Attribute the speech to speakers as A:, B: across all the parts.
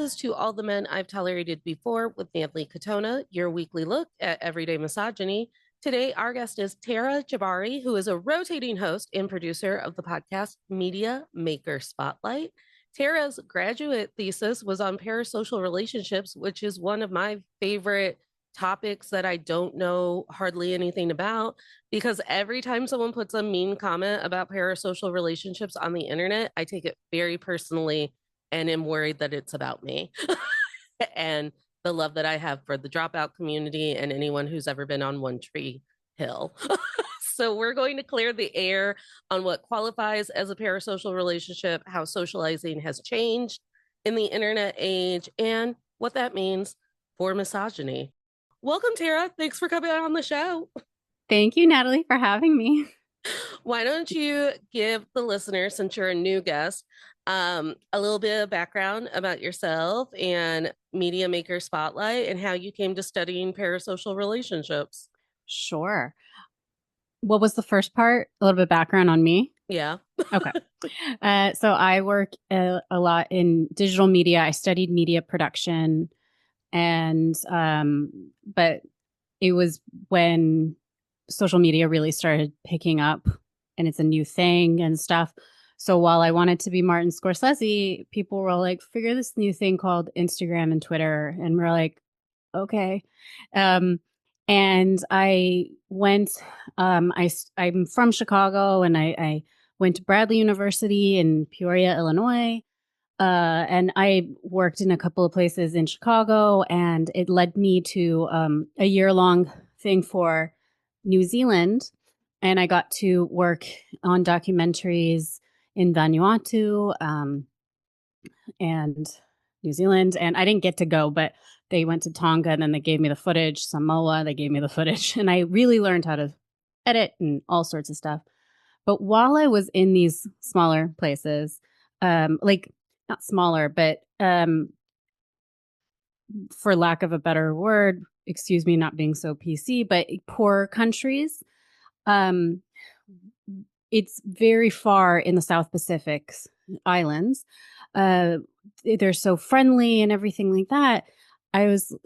A: is To All the Men I've Tolerated Before with Natalie Katona, your weekly look at everyday misogyny. Today, our guest is Tara Jabari, who is a rotating host and producer of the podcast Media Maker Spotlight. Tara's graduate thesis was on parasocial relationships, which is one of my favorite topics that I don't know hardly anything about, because every time someone puts a mean comment about parasocial relationships on the internet, I take it very personally and am worried that it's about me and the love that I have for the dropout community and anyone who's ever been on One Tree Hill. So we're going to clear the air on what qualifies as a parasocial relationship, how socializing has changed in the internet age, and what that means for misogyny. Welcome, Tara. Thanks for coming on the show.
B: Thank you, Natalie, for having me.
A: Why don't you give the listeners, since you're a new guest, a little bit of background about yourself and Media Maker Spotlight and how you came to studying parasocial relationships?
B: Sure. What was the first part? A little bit of background on me.
A: Yeah.
B: Okay. So I work a lot in digital media. I studied media production, and but it was when social media really started picking up, and it's a new thing and stuff. So while I wanted to be Martin Scorsese, people were like, "Figure this new thing called Instagram and Twitter," and we're like, "Okay." Um, and I went. I'm from Chicago, and I went to Bradley University in Peoria, Illinois. And I worked in a couple of places in Chicago, and it led me to a year-long thing for New Zealand. And I got to work on documentaries in Vanuatu and New Zealand. And I didn't get to go, but they went to Tonga and then they gave me the footage. Samoa, they gave me the footage. And I really learned how to edit and all sorts of stuff. But while I was in these smaller places, like not smaller, but for lack of a better word, excuse me, not being so PC, but poor countries, um, it's very far in the South Pacific islands. Uh, they're so friendly and everything like that. I was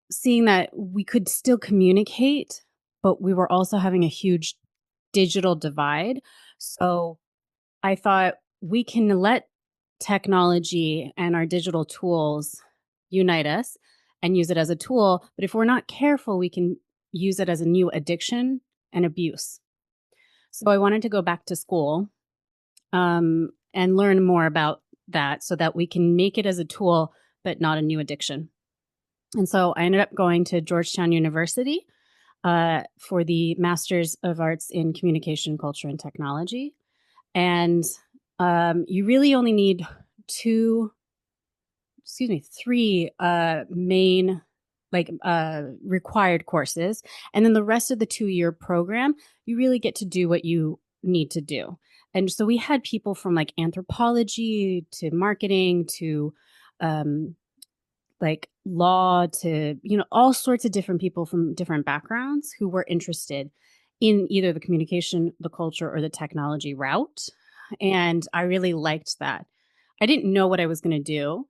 B: seeing that we could still communicate, but we were also having a huge digital divide. So I thought we can let technology and our digital tools unite us and use it as a tool. But if we're not careful, we can use it as a new addiction and abuse. So I wanted to go back to school and learn more about that so that we can make it as a tool, but not a new addiction. And so I ended up going to Georgetown University for the Master's of Arts in Communication, Culture, and Technology. And you really only need three main required courses. And then the rest of the 2-year program, you really get to do what you need to do. And so we had people from like anthropology to marketing to like law to, all sorts of different people from different backgrounds who were interested in either the communication, the culture, or the technology route. And I really liked that. I didn't know what I was going to do.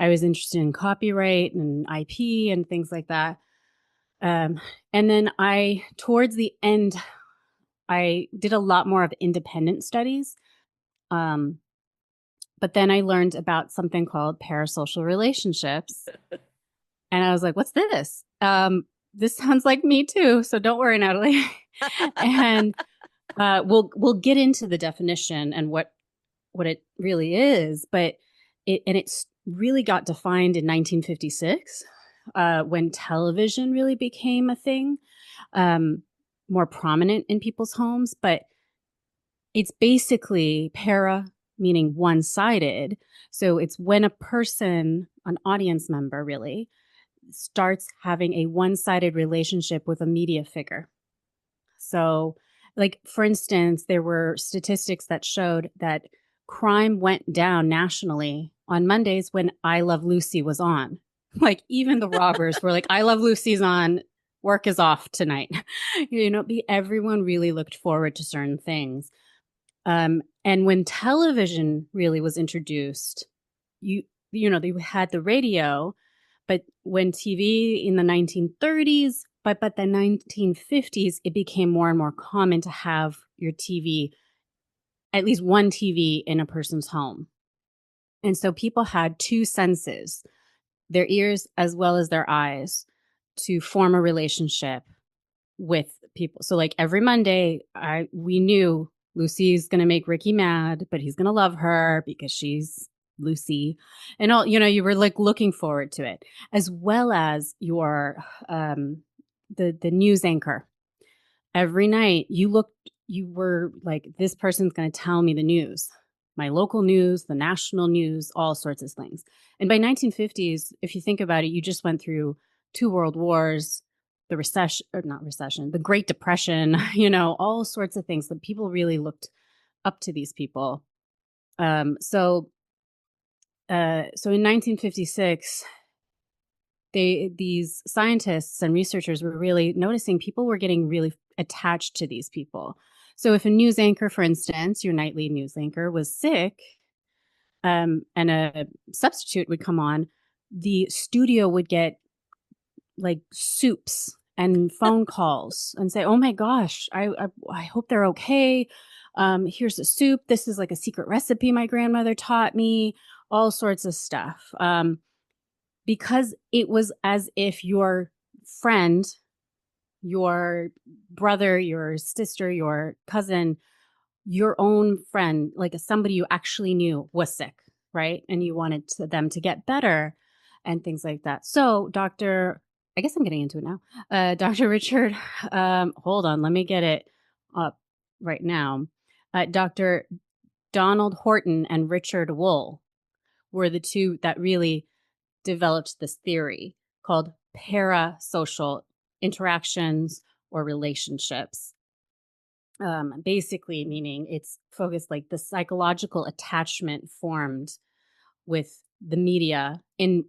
B: I was interested in copyright and IP and things like that. And then towards the end, I did a lot more of independent studies. But then I learned about something called parasocial relationships. And I was like, what's this? This sounds like me too. So don't worry, Natalie. And we'll get into the definition and what it really is, but it's really got defined in 1956 when television really became a thing, more prominent in people's homes. But it's basically para, meaning one-sided. So it's when a person, an audience member really, starts having a one-sided relationship with a media figure. So, like, for instance, there were statistics that showed that crime went down nationally on Mondays when I Love Lucy was on. Like, even the robbers were like, I Love Lucy's on, work is off tonight. Everyone really looked forward to certain things. And when television really was introduced, they had the radio, but when TV in the 1930s, but the 1950s, it became more and more common to have your TV, at least one TV in a person's home. And so people had two senses, their ears as well as their eyes, to form a relationship with people. So like every Monday, we knew Lucy's going to make Ricky mad, but he's going to love her because she's Lucy. And all, you were like looking forward to it, as well as your the news anchor. Every night you were like, this person's going to tell me the news, my local news, the national news, all sorts of things. And by 1950s, if you think about it, you just went through two world wars, the recession, or not recession, the Great Depression, all sorts of things that people really looked up to these people. So in 1956, these scientists and researchers were really noticing people were getting really attached to these people. So if a news anchor, for instance, your nightly news anchor was sick, and a substitute would come on, the studio would get like soups and phone calls and say, "Oh my gosh, I hope they're okay. Here's a soup. This is like a secret recipe my grandmother taught me." All sorts of stuff. Because it was as if your friend, your brother, your sister, your cousin, your own friend, like somebody you actually knew was sick, right? And you wanted them to get better and things like that. So, I guess I'm getting into it now. Dr. Richard, hold on, let me get it up right now. Dr. Donald Horton and Richard Wool were the two that really developed this theory called parasocial interactions or relationships. Basically, meaning it's focused like the psychological attachment formed with the media. And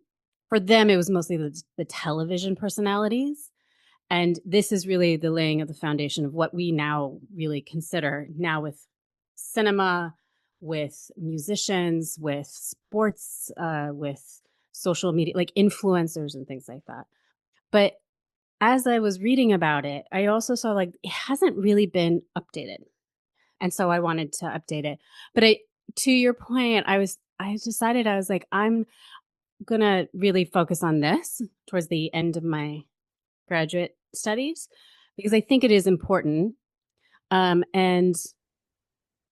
B: for them, it was mostly the television personalities. And this is really the laying of the foundation of what we now really consider now with cinema, with musicians, with sports, with social media, like influencers and things like that. But as I was reading about it, I also saw like it hasn't really been updated. And so I wanted to update it. But to your point, I decided I was like, I'm gonna really focus on this towards the end of my graduate studies because I think it is important. And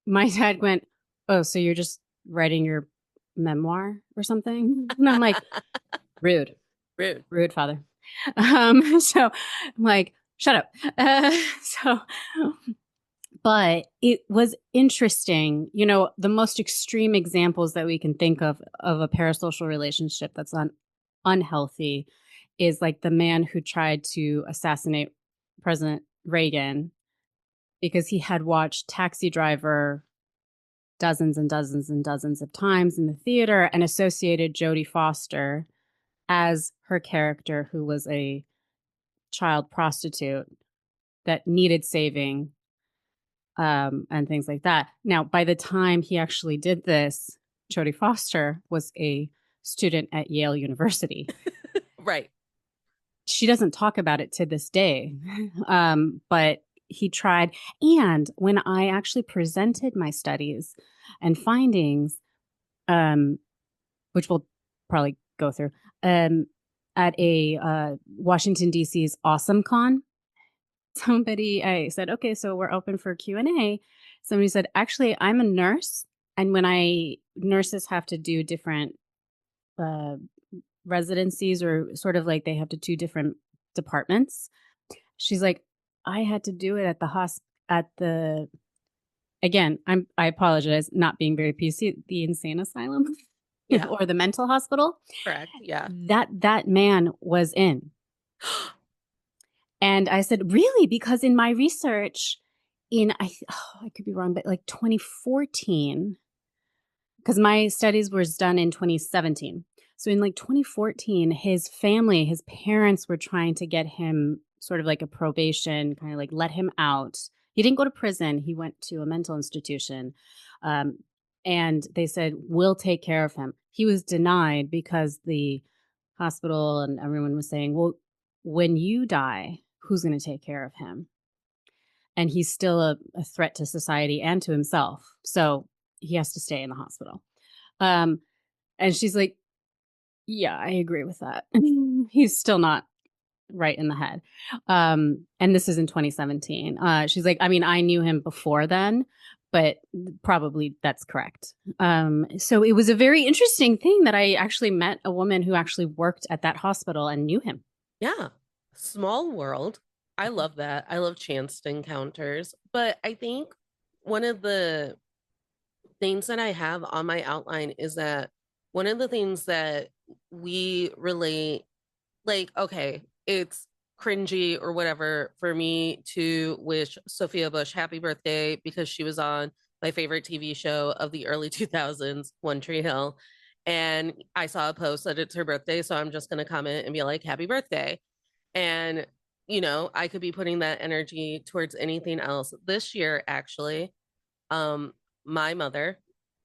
B: my dad went, "Oh, so you're just writing your memoir or something?" And I'm like, "Rude,
A: Rude.
B: rude, father." So I'm like, "Shut up." So, but it was interesting. The most extreme examples that we can think of a parasocial relationship that's unhealthy is like the man who tried to assassinate President Reagan because he had watched Taxi Driver dozens and dozens and dozens of times in the theater and associated Jodie Foster as her character, who was a child prostitute that needed saving, and things like that. Now, by the time he actually did this, Jodie Foster was a student at Yale University.
A: Right.
B: She doesn't talk about it to this day, but he tried. And when I actually presented my studies and findings, which we'll probably go through, at a Washington, D.C.'s Awesome Con, I said, "Okay, so we're open for Q&A." Somebody said, "Actually, I'm a nurse. And when nurses have to do different uh, residencies or sort of like they have to do different departments." She's like, "I had to do it at again, I apologize, not being very PC, the insane asylum
A: Yeah.
B: or the mental hospital
A: Correct. Yeah.
B: that man was in." And I said, "Really?" Because in my research I could be wrong, but like 2014, because my studies was done in 2017. So in like 2014, his parents were trying to get him sort of like a probation, kind of like let him out. He didn't go to prison. He went to a mental institution. Um, And they said, we'll take care of him. He was denied because the hospital and everyone was saying, well, when you die, who's going to take care of him? And he's still a threat to society and to himself. So he has to stay in the hospital. Um, and she's like, yeah, I agree with that. He's still not right in the head. And this is in 2017. She's like, I mean, I knew him before then, but probably that's correct. So it was a very interesting thing that I actually met a woman who actually worked at that hospital and knew him.
A: Yeah. Small world. I love that. I love chanced encounters. But I think one of the things that I have on my outline is that one of the things that we relate, like, okay, it's cringy or whatever for me to wish Sophia Bush happy birthday because she was on my favorite TV show of the early 2000s, One Tree Hill. And I saw a post that it's her birthday. So I'm just going to comment and be like, happy birthday. And, I could be putting that energy towards anything else. This year, actually, um, my mother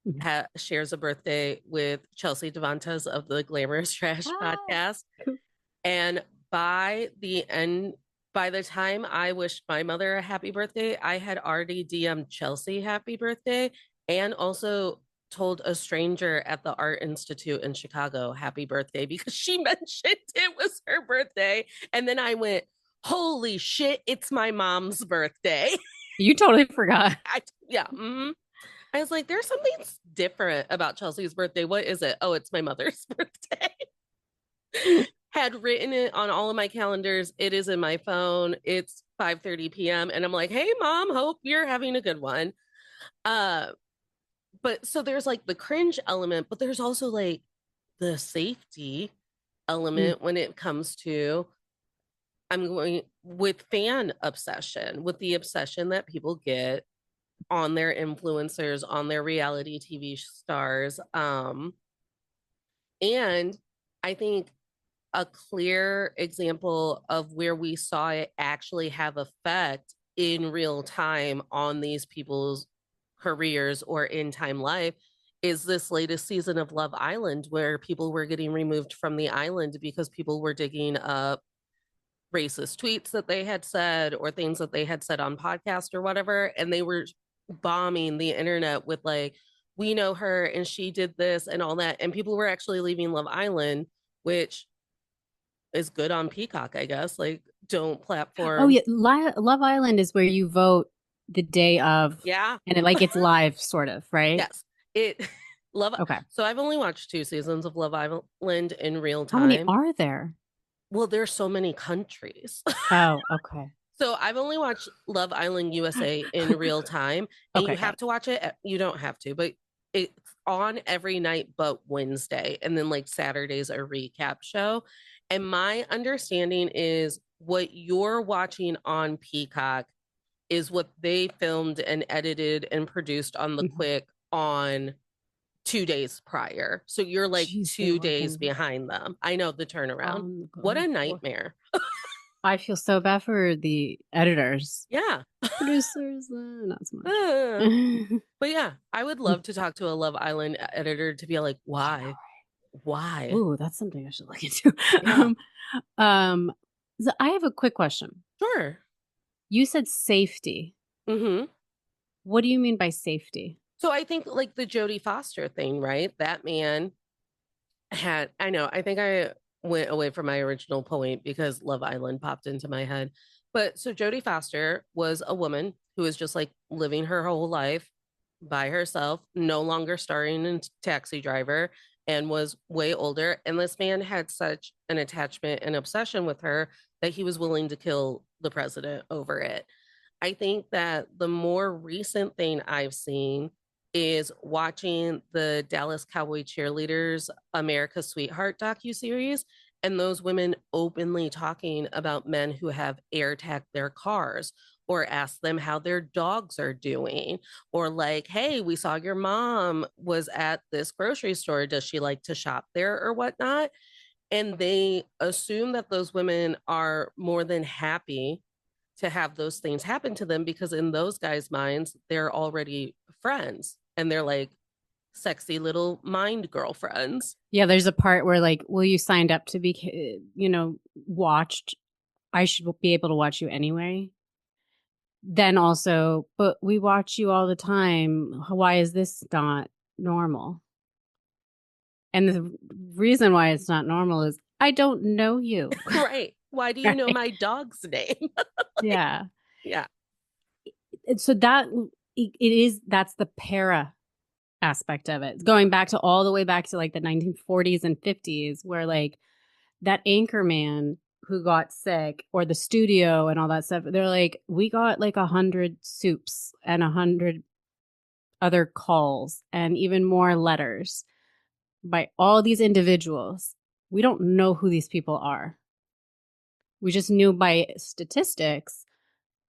B: Mhm.
A: shares a birthday with Chelsea Devontas of the Glamorous Trash
B: Ah,
A: podcast.
B: cool.
A: And by the end, by the time I wished my mother a happy birthday, I had already DM'd Chelsea happy birthday and also told a stranger at the Art Institute in Chicago happy birthday because she mentioned it was her birthday. And then I went, holy shit, it's my mom's birthday.
B: You totally forgot.
A: Yeah. I was like, there's something different about Chelsea's birthday. What is it? Oh, it's my mother's birthday. Had written it on all of my calendars. It is in my phone. It's 5:30 p.m. And I'm like, hey mom, hope you're having a good one. Uh, but so there's like the cringe element, but there's also like the safety
B: Mm.
A: element when it comes to I'm going with fan obsession, with the obsession that people get on their influencers, on their reality TV stars. And I think a clear example of where we saw it actually have effect in real time on these people's careers or in time life is this latest season of Love Island, where people were getting removed from the island because people were digging up racist tweets that they had said or things that they had said on podcast or whatever. And they were bombing the internet with like, we know her and she did this and all that. And people were actually leaving Love Island, which is good on Peacock, I guess. Like, don't
B: Oh
A: platform.
B: yeah, Love Island is where you vote the day of,
A: Yeah.
B: and it's live, sort of, right?
A: Yes. It love.
B: Okay.
A: So I've only watched 2 seasons of Love Island in real
B: How many
A: time.
B: are there?
A: Well, there's so many countries.
B: Oh, okay.
A: So I've only watched Love Island USA in real time, and you
B: Okay, got
A: have
B: it.
A: to watch it. You don't have to, but it's on every night but Wednesday, and then like Saturday's a recap show. And my understanding is what you're watching on Peacock is what they filmed and edited and produced on the
B: Mhm.
A: quick on 2 days prior. So you're like
B: Jeez, they're
A: 2 days
B: working
A: behind them. I know the turnaround.
B: on the
A: What a
B: go for.
A: nightmare.
B: I feel so bad for the editors.
A: Yeah.
B: Producers, not so much.
A: Uh,
B: I
A: but yeah, I would love to talk to a Love Island editor to be like,
B: know.
A: why? Why?
B: Ooh, that's something I should look into.
A: Yeah.
B: Um, so I have a quick question.
A: Sure.
B: You said safety.
A: Hmm.
B: What do you mean by safety?
A: So I think like the Jodie Foster thing, right? That man I know, I think I went away from my original point because Love Island popped into my head. But so Jodie Foster was a woman who was just like living her whole life by herself, no longer starring in Taxi Driver, and was way older. And this man had such an attachment and obsession with her that he was willing to kill the president over it. I think that the more recent thing I've seen is watching the Dallas Cowboy Cheerleaders America's Sweetheart docuseries, and those women openly talking about men who have air tagged their cars or ask them how their dogs are doing, or like, hey, we saw your mom was at this grocery store, does she like to shop there or whatnot? And they assume that those women are more than happy to have those things happen to them because in those guys' minds, they're already friends. And they're like, sexy little mind girlfriends.
B: Yeah, there's a part where like, well, you signed up to be, watched. I should be able to watch you anyway. Then also, but we watch you all the time. Why is this not normal? And the reason why it's not normal is I don't know you.
A: Right. Why do you know
B: Right?
A: my dog's name? Like,
B: Yeah.
A: yeah.
B: And so that's the para aspect of it. Going back to all the way back to like the 1940s and 50s, where like that anchor man who got sick or the studio and all that stuff, they're like, we got like 100 soups and 100 other calls and even more letters by all these individuals. We don't know who these people are. We just knew by statistics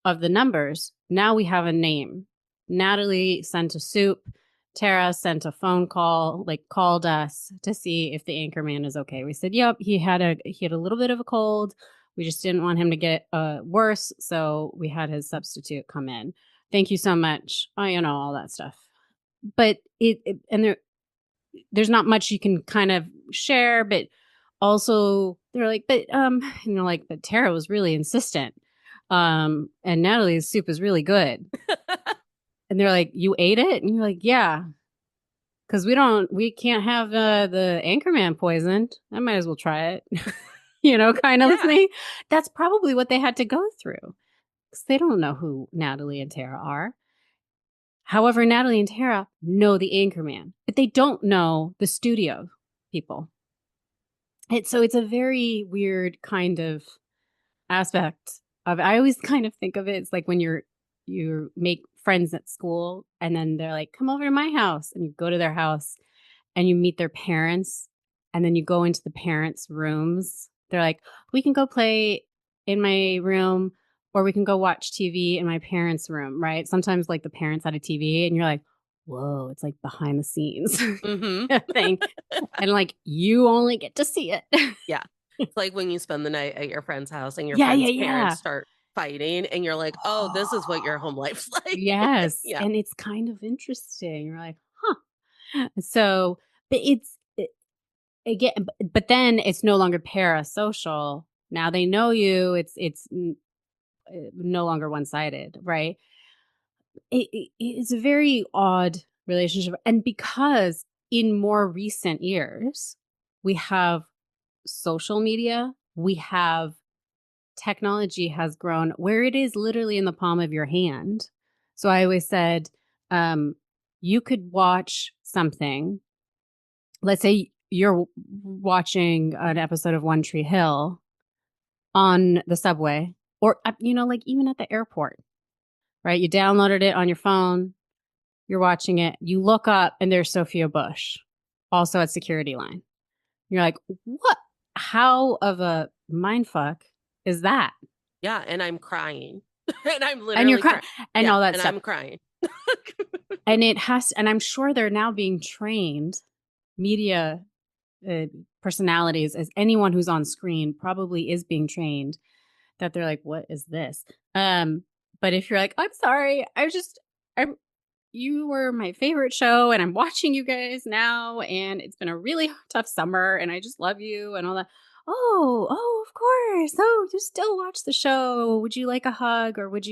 B: of the numbers. Now we have a name. Natalie sent a soup. Tara sent a phone call, like called us to see if the anchor man is okay. We said, "Yep, he had a little bit of a cold. We just didn't want him to get worse, so we had his substitute come in. Thank you so much." Oh, all that stuff. But there's not much you can kind of share, but also they're like, but Tara was really insistent. And Natalie's soup is really good. And they're like, you ate it? And you're like, yeah, because we can't have the anchorman poisoned. I might as well try it. Kind of
A: Yeah.
B: thing. That's probably what they had to go through because they don't know who Natalie and Tara are. However, Natalie and Tara know the anchorman, but they don't know the studio people. So it's a very weird kind of aspect of I always kind of think of it. It's like when you make friends at school and then they're like, come over to my house, and you go to their house and you meet their parents, and then you go into the parents' rooms. They're like, we can go play in my room, or we can go watch TV in my parents' room, right? Sometimes like the parents had a TV and you're like, whoa, it's like behind the scenes
A: Mm-hmm.
B: thing. And like you only get to see it.
A: Yeah. It's like when you spend the night at your friend's house and your
B: Yeah, yeah,
A: friend's parents
B: yeah.
A: start fighting and you're like, oh, this is what your home life's like.
B: Yes,
A: Yeah.
B: and it's kind of interesting. You're like, huh. So, but again, but then it's no longer parasocial. Now they know you. It's no longer one sided, right? It's a very odd relationship, and because in more recent years we have social media, we have technology has grown where it is literally in the palm of your hand. So I always said, you could watch something. Let's say you're watching an episode of One Tree Hill on the subway, or like even at the airport, right? You downloaded it on your phone. You're watching it. You look up, and there's Sophia Bush, also at security line. You're like, what? How of a mind fuck is that?
A: Yeah. And I'm crying. And I'm
B: And you're
A: literally
B: crying
A: crying.
B: and
A: Yeah.
B: all that
A: And
B: stuff.
A: I'm crying.
B: And and I'm sure they're now being trained, media uh, personalities, as anyone who's on screen probably is being trained, that they're like, what is this? Um, but if you're like, I'm sorry, I'm you were my favorite show and I'm watching you guys now and it's been a really tough summer and I just love you and all that. Oh, of course. Oh, you still watch the show. Would you like a hug, or do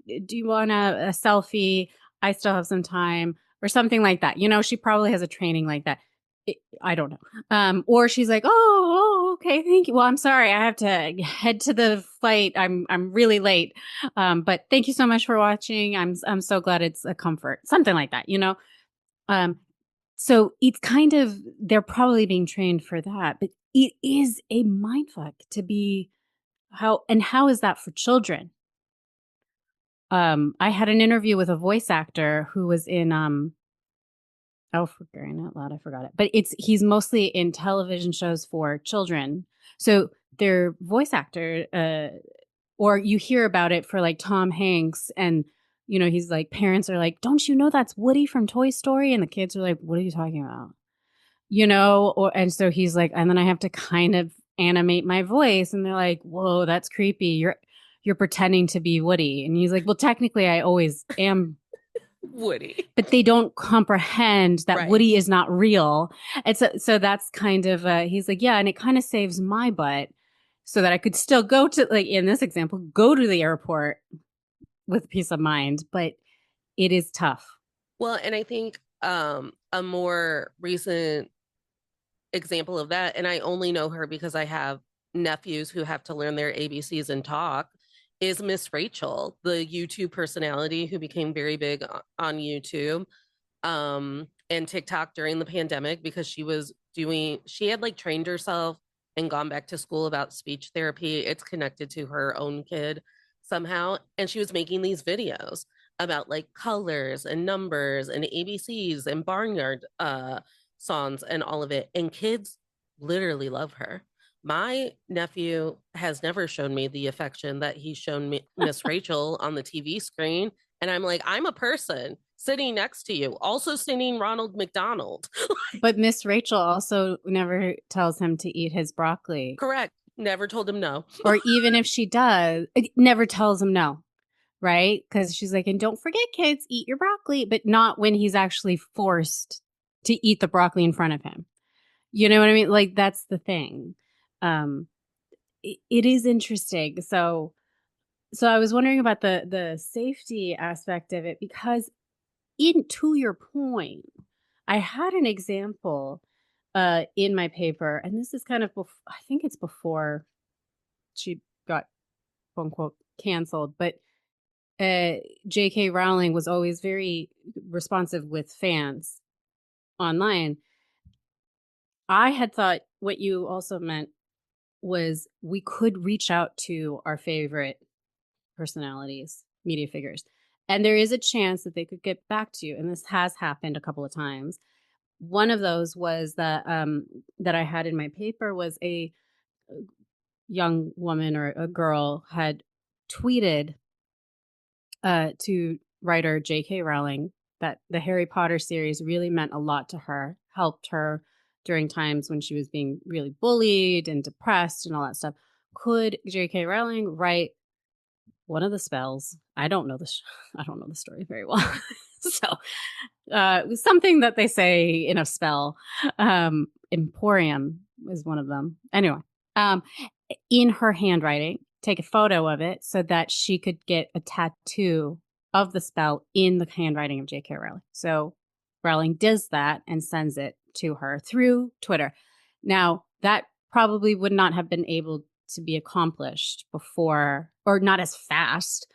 B: you want a selfie? I still have some time, or something like that. She probably has a training like that. I don't know. Or she's like, okay, thank you. Well, I'm sorry, I have to head to the flight. I'm really late. But thank you so much for watching. I'm so glad it's a comfort. Something like that. Um, so it's kind of they're probably being trained for that, but it is a mindfuck to be how is that for children? I had an interview with a voice actor who was in oh, for crying out loud, I forgot it. But he's mostly in television shows for children. So their voice actor, or you hear about it for like Tom Hanks, and he's like, parents are like, don't you know that's Woody from Toy Story? And the kids are like, what are you talking about? And so he's like, and then I have to kind of animate my voice, and they're like, whoa, that's creepy. You're pretending to be Woody. And he's like, well, technically I always am
A: Woody.
B: but they don't comprehend that
A: Right.
B: Woody is not real. And so that's kind of, he's like, yeah, and it kind of saves my butt so that I could still go to, like in this example, go to the airport with peace of mind. But it is tough.
A: Well, and I think a more recent example of that, and I only know her because I have nephews who have to learn their ABCs and talk, is Miss Rachel, the YouTube personality who became very big on YouTube and TikTok during the pandemic because she had like trained herself and gone back to school about speech therapy. It's connected to her own kid somehow. And she was making these videos about like colors and numbers and ABCs and barnyard songs and all of it. And kids literally love her. My nephew has never shown me the affection that he's shown me Miss Rachel on the TV screen. And I'm like, I'm a person sitting next to you, also singing Ronald McDonald.
B: But Miss Rachel also never tells him to eat his broccoli.
A: Correct. Never told him no.
B: Or even if she does, it never tells him no. Right? Because she's like, and don't forget, kids, eat your broccoli, but not when he's actually forced to eat the broccoli in front of him. You know what I mean? Like, that's the thing. Um, it is interesting. So I was wondering about the safety aspect of it because, to your point, I had an example in my paper, and this is kind of I think it's before she got quote unquote canceled, but J.K. Rowling was always very responsive with fans online. I had thought what you also meant was we could reach out to our favorite personalities, media figures, and there is a chance that they could get back to you. And this has happened a couple of times. One of those was that I had in my paper was a young woman or a girl had tweeted to writer J.K. Rowling that the Harry Potter series really meant a lot to her, helped her during times when she was being really bullied and depressed and all that stuff. Could J.K. Rowling write one of the spells? I don't know I don't know the story very well. So something that they say in a spell. Emporium is one of them. Anyway, um, in her handwriting, take a photo of it so that she could get a tattoo of the spell in the handwriting of J.K. Rowling. So Rowling does that and sends it to her through Twitter. Now, that probably would not have been able to be accomplished before, or not as fast,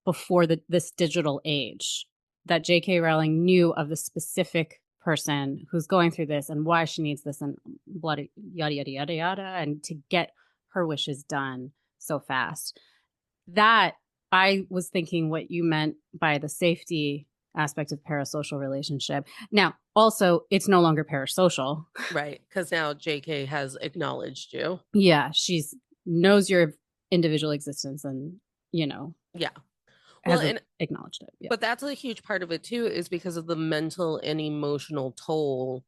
B: before this digital age. That J.K. Rowling knew of the specific person who's going through this and why she needs this and bloody yada yada yada yada, and to get her wishes done so fast. That I was thinking what you meant by the safety aspect of parasocial relationship. Now, also, it's no longer parasocial.
A: Right. Because now JK has acknowledged you.
B: Yeah, she's knows your individual existence and,
A: Yeah. Well,
B: has
A: and
B: acknowledged it. Yeah.
A: but that's a huge part of it too, is because of the mental and emotional toll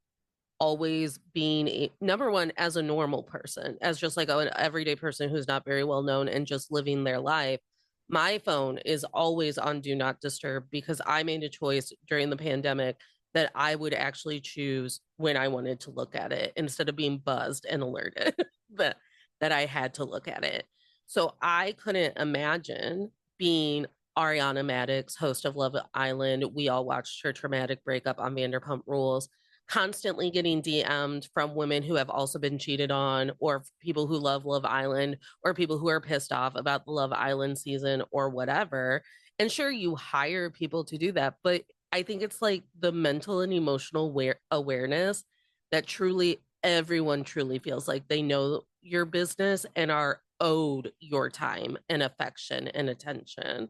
A: always being number one as a normal person, as just like an everyday person who's not very well known and just living their life. My phone is always on do not disturb because I made a choice during the pandemic that I would actually choose when I wanted to look at it instead of being buzzed and alerted that I had to look at it. So I couldn't imagine being Ariana Madix, host of Love Island. We all watched her traumatic breakup on Vanderpump Rules, constantly getting DM'd from women who have also been cheated on, or people who love Love Island, or people who are pissed off about the Love Island season or whatever. And sure, you hire people to do that, but I think it's like the mental and emotional awareness that truly everyone truly feels like they know your business and are owed your time and affection and attention.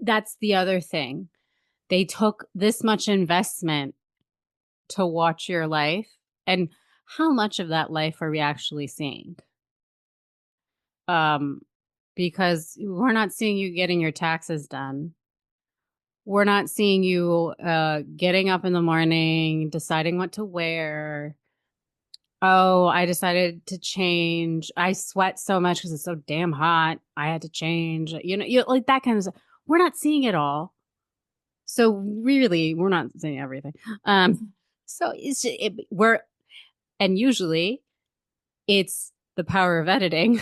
B: That's the other thing. They took this much investment to watch your life, and how much of that life are we actually seeing? Um, because we're not seeing you getting your taxes done. We're not seeing you getting up in the morning, deciding what to wear. Oh, I decided to change. I sweat so much because it's so damn hot. I had to change. Like that kind of stuff. We're not seeing it all. So really, we're not saying everything. So we're and usually it's the power of editing.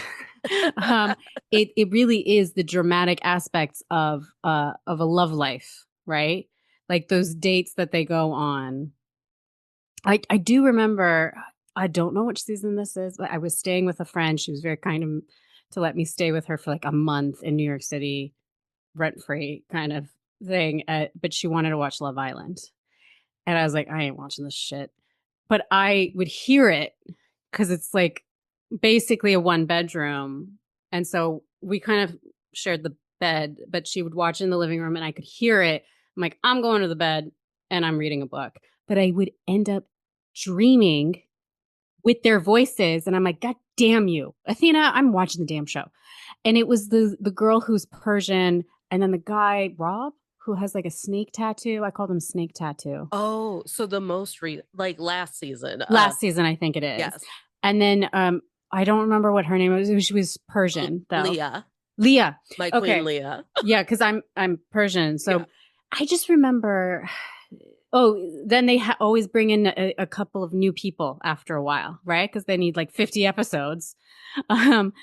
B: um, it really is the dramatic aspects of a love life, right? Like those dates that they go on. I do remember. I don't know which season this is, but I was staying with a friend. She was very kind of to let me stay with her for like a month in New York City, rent free kind of thing. But she wanted to watch Love Island, and I was like, I ain't watching this shit. But I would hear it because it's like basically a one bedroom. And so we kind of shared the bed, but she would watch in the living room and I could hear it. I'm like, I'm going to the bed and I'm reading a book. But I would end up dreaming with their voices. And I'm like, God damn you, Athena, I'm watching the damn show. And it was the girl who's Persian, and then the guy, Rob, who has like a snake tattoo. I called him Snake Tattoo.
A: Oh, so the like last season.
B: Last season, I think it is.
A: Yes.
B: And then I don't remember what her name was. She was Persian though.
A: Leah,
B: Leah.
A: my queen
B: Okay.
A: Leah.
B: Yeah, because I'm Persian.
A: Yeah.
B: So I just remember oh, then they always bring in a couple of new people after a while, right? Because they need like 50 episodes. Um,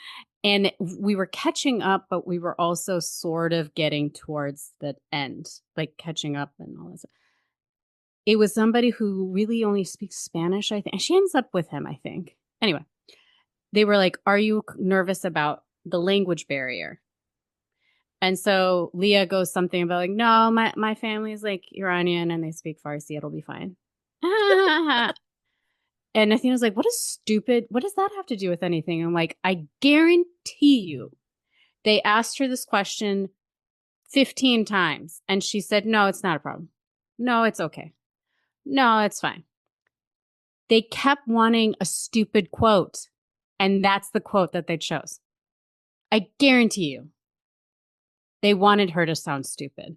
B: and we were catching up, but we were also sort of getting towards the end, like catching up and all this. It was somebody who really only speaks Spanish, I think. And she ends up with him, I think. Anyway, they were like, are you nervous about the language barrier? And so Leah goes something about like, no, my family is like Iranian and they speak Farsi. It'll be fine. And Athena's like, what does that have to do with anything? I'm like, I guarantee you they asked her this question 15 times and she said, no, it's not a problem. No, it's okay. No, it's fine. They kept wanting a stupid quote, and that's the quote that they chose. I guarantee you. They wanted her to sound stupid.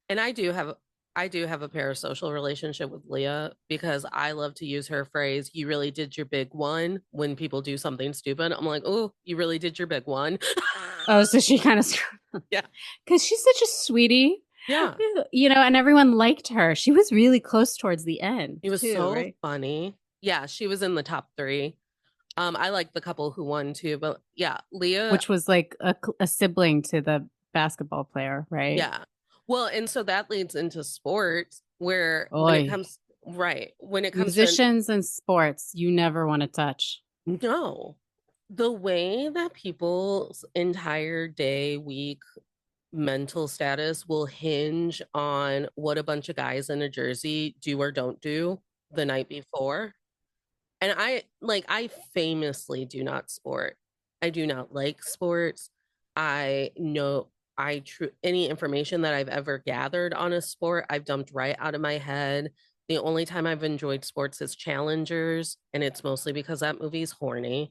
A: And I do have a parasocial relationship with Leah because I love to use her phrase, you really did your big one when people do something stupid. I'm like, oh, you really did your big one.
B: Oh, so she kind of
A: Yeah.
B: Because she's such a sweetie.
A: Yeah.
B: You know, and everyone liked her. She was really close towards the end,
A: It was
B: too,
A: so
B: right?
A: funny. Yeah, she was in the top three. I like the couple who won too, but yeah, Leah,
B: Which was like a sibling to the basketball player, right?
A: yeah. Well, and so that leads into sports where when it
B: Oi.
A: comes right, when it comes to
B: Musicians and sports, you never want to touch.
A: no, the way that people's entire day, week, mental status will hinge on what a bunch of guys in a jersey do or don't do the night before. And I famously do not sport. I do not like sports. I know I true any information that I've ever gathered on a sport, I've dumped right out of my head. The only time I've enjoyed sports is Challengers, and it's mostly because that movie's horny.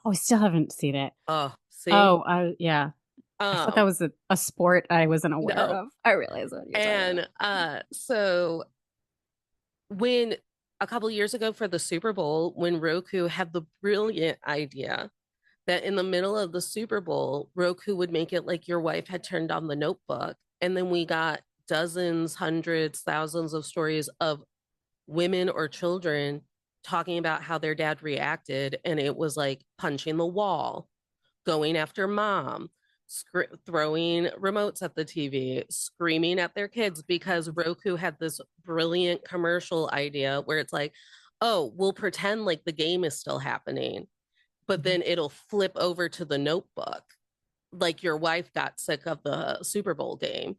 B: Oh, I still haven't seen it.
A: Oh, see?
B: Oh, yeah. I thought that
A: Um,
B: was a sport I wasn't aware
A: no.
B: of. I realize what you're talking about.
A: And so when a couple years ago for the Super Bowl, when Roku had the brilliant idea that in the middle of the Super Bowl, Roku would make it like your wife had turned on the notebook. And then we got dozens, hundreds, thousands of stories of women or children talking about how their dad reacted. And it was like punching the wall, going after mom, throwing remotes at the TV, screaming at their kids because Roku had this brilliant commercial idea where it's like, oh, we'll pretend like the game is still happening, but then it'll flip over to the notebook like your wife got sick of the Super Bowl game.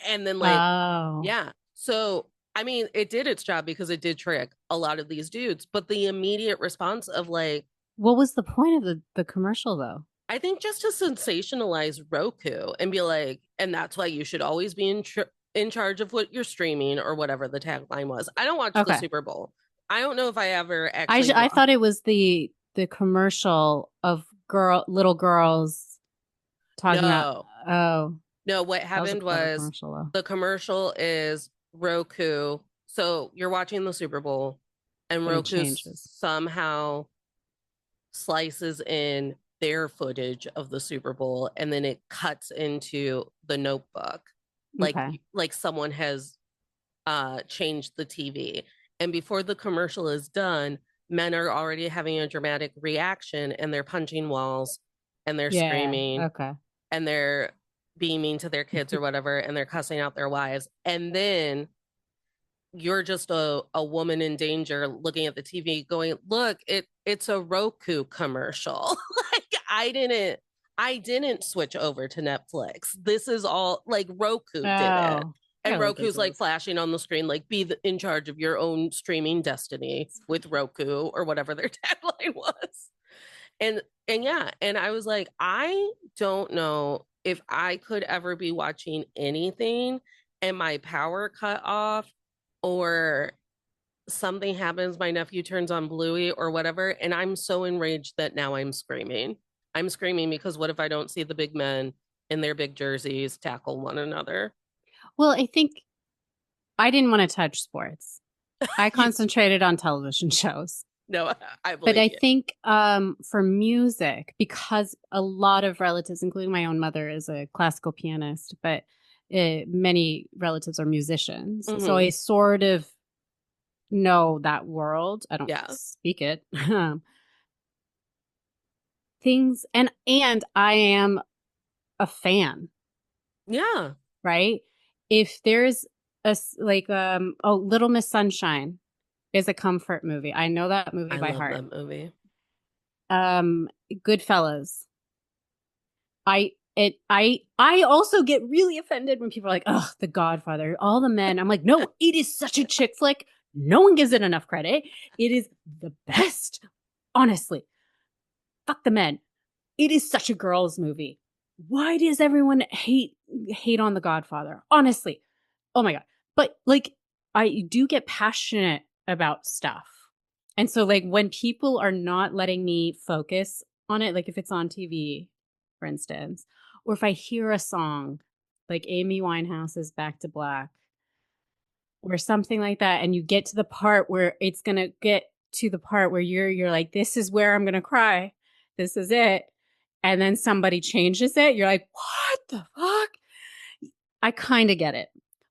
A: And then like,
B: Oh.
A: yeah. So I mean, it did its job because it did trick a lot of these dudes, but the immediate response of like,
B: What was the point of the commercial though?
A: I think just to sensationalize Roku and be like, and that's why you should always be in charge of what you're streaming or whatever the tagline was. I don't watch the
B: Okay.
A: Super Bowl. I don't know if I ever actually
B: I thought it was the commercial of little girls talking about
A: No,
B: oh,
A: no. What
B: that was a
A: happened
B: clever
A: was
B: commercial though.
A: the commercial is Roku. So you're watching the Super Bowl, and
B: And it
A: Roku
B: changes.
A: somehow slices in their footage of the Super Bowl, and then it cuts into the notebook. like
B: Okay.
A: like someone has changed the TV. And before the commercial is done, men are already having a dramatic reaction and they're punching walls and they're
B: Yeah.
A: screaming
B: Okay.
A: and they're being mean to their kids or whatever and they're cussing out their wives. And then you're just a woman in danger looking at the TV going, look, it's a Roku commercial. Like I didn't switch over to Netflix. This is all like Roku did it.
B: Oh, I
A: And
B: gotta look
A: Roku's
B: into
A: like
B: this.
A: flashing on the screen, like in charge of your own streaming destiny
B: It's
A: with
B: funny.
A: Roku or whatever their tagline was. And yeah, and I was like, I don't know if I could ever be watching anything and my power cut off or something happens, my nephew turns on Bluey or whatever, and I'm so enraged that now I'm screaming. I'm screaming because what if I don't see the big men in their big jerseys tackle one another?
B: Well, I think I didn't want to touch sports. I
A: You
B: concentrated on television shows.
A: know, I
B: But
A: believe
B: I
A: you.
B: think for music, because a lot of relatives, including my own mother, is a classical pianist, but many relatives are musicians. So I
A: Hmm.
B: sort of know that world. I don't
A: Yeah.
B: speak it. Things and I am a fan,
A: Yeah.
B: right? If there's like oh, Little Miss Sunshine is a comfort movie. I know that movie
A: I
B: by
A: love
B: heart.
A: that movie.
B: Goodfellas. I also get really offended when people are like, "Oh, The Godfather, all the men." I'm like, "No, it is such a chick flick. No one gives it enough credit. It is the best. Honestly, fuck the men. It is such a girls' movie. Why does everyone hate on The Godfather? Honestly, oh my god. But like, I do get passionate about stuff, and so like when people are not letting me focus on it, like if it's on TV, for instance, or if I hear a song like Amy Winehouse's "Back to Black" or something like that, and you get to the part where it's gonna get to the part where you're like, this is where I'm gonna cry. This is it. And then somebody changes it. You're like, what the fuck? I kind of get it.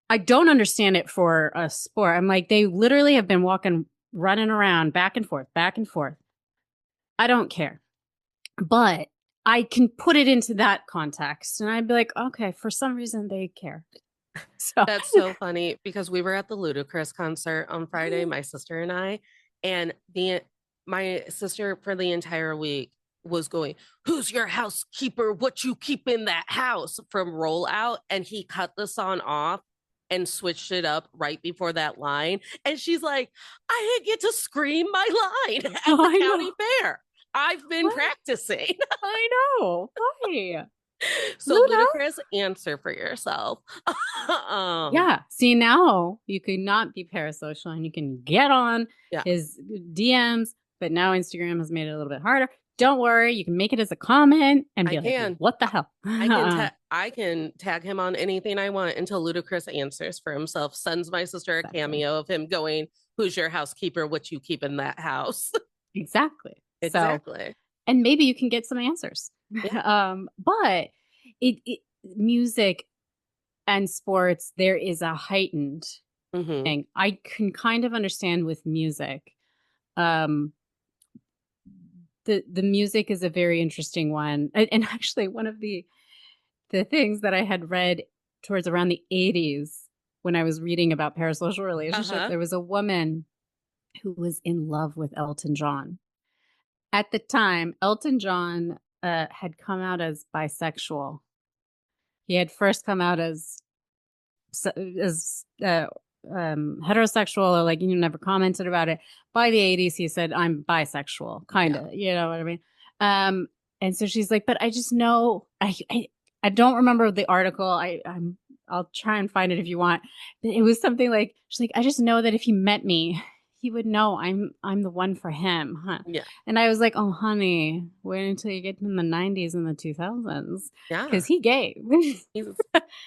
B: I don't understand it for a sport. I'm like, they literally have been walking, running around back and forth, back and forth. I don't care. But I can put it into that context and I'd be like, okay, for some reason they care. So,
A: That's so funny because we were at the Ludacris concert on Friday, my sister and I, and the my sister for the entire week was going, "Who's your housekeeper? What you keep in that house?" from Rollout, and he cut the song off and switched it up right before that line, and she's like, "I didn't get to scream my line at the
B: I know.
A: county fair. I've been
B: What?
A: practicing."
B: I know. Why?
A: So
B: Luna?
A: Ludacris, answer for yourself. um,
B: Yeah. See, now you can not be parasocial and you can get on
A: yeah.
B: his DMs, but now Instagram has made it a little bit harder. Don't worry, you can make it as a comment and
A: I
B: be like,
A: can.
B: what the hell?
A: I can tag him on anything I want until Ludacris answers for himself. Sends my sister a
B: Exactly.
A: cameo of him going, "Who's your housekeeper? What you keep in that house?"
B: Exactly. So,
A: Exactly.
B: and maybe you can get some answers.
A: Yeah.
B: But it music and sports, there is a heightened
A: Hmm.
B: thing. I can kind of understand with music. Um, the music is a very interesting one, and actually one of the things that I had read towards around the 80s when I was reading about parasocial
A: Uh
B: relationships,
A: huh.
B: there was a woman who was in love with Elton John. At the time, Elton John had come out as bisexual. He had first come out as heterosexual, or like, never commented about it. By the 80s, he said, I'm bisexual, kind
A: Yeah.
B: of, you know what I mean? Um, and so she's like, but I just know, I don't remember the article. I'll try and find it if you want. But it was something like, she's like, I just know that if he met me, he would know I'm the one for him, huh?
A: Yeah.
B: And I was like, oh, honey, wait until you get in the 90s and the 2000s, because
A: Yeah.
B: he gay.
A: He's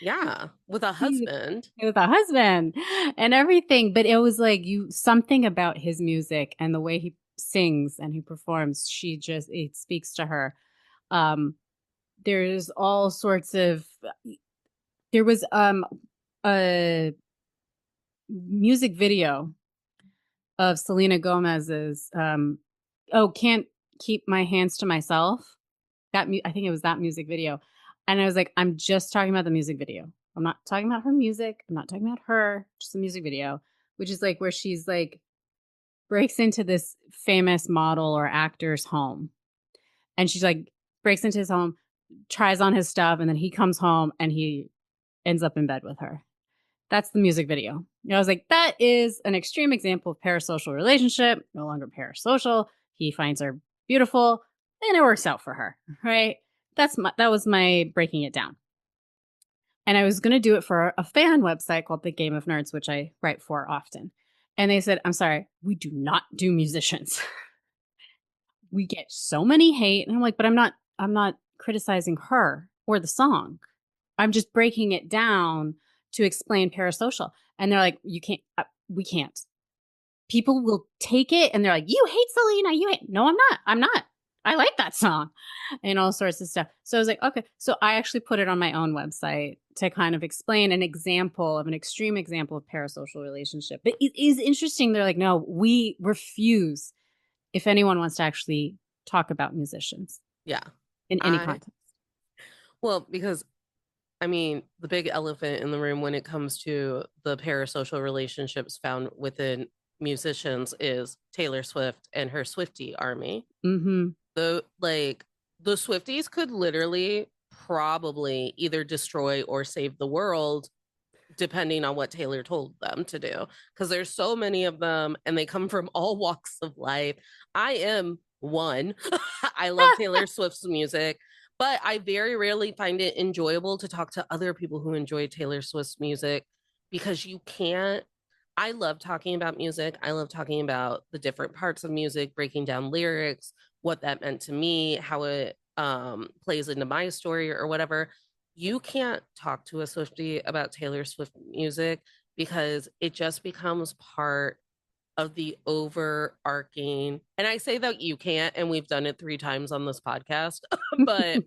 A: yeah with a
B: He
A: husband.
B: with a husband and everything. But it was like you something about his music and the way he sings and he performs. It speaks to her. Um, there's all sorts of. There was a music video of Selena Gomez's "Oh, Can't Keep My Hands to Myself." I think it was that music video, and I was like, I'm just talking about the music video. I'm not talking about her music. I'm not talking about her. Just the music video, which is like where she's like breaks into this famous model or actor's home, and she's like breaks into his home, tries on his stuff, and then he comes home and he ends up in bed with her. That's the music video. I was like, that is an extreme example of parasocial relationship, no longer parasocial. He finds her beautiful and it works out for her, right? That was my breaking it down. And I was going to do it for a fan website called The Game of Nerds, which I write for often. And they said, I'm sorry, we do not do musicians. We get so many hate. And I'm like, but I'm not criticizing her or the song. I'm just breaking it down to explain parasocial. And they're like, you can't, we can't. People will take it and they're like, you hate Selena. You hate. No, I'm not. I'm not. I like that song and all sorts of stuff. So I was like, okay. So I actually put it on my own website to kind of explain an example of an extreme example of parasocial relationship. But it is interesting. They're like, no, we refuse if anyone wants to actually talk about musicians
A: Yeah.
B: in any
A: I,
B: context.
A: well, because I mean, the big elephant in the room when it comes to the parasocial relationships found within musicians is Taylor Swift and her Swiftie army.
B: Mm-hmm.
A: The Swifties could literally probably either destroy or save the world depending on what Taylor told them to do. Because there's so many of them and they come from all walks of life. I am one. I love Taylor Swift's music, but I very rarely find it enjoyable to talk to other people who enjoy Taylor Swift's music because you can't. I love talking about music. I love talking about the different parts of music, breaking down lyrics, what that meant to me, how it plays into my story or whatever. You can't talk to a Swiftie about Taylor Swift music because it just becomes part of the overarching. And I say that you can't, and we've done it 3 times on this podcast, but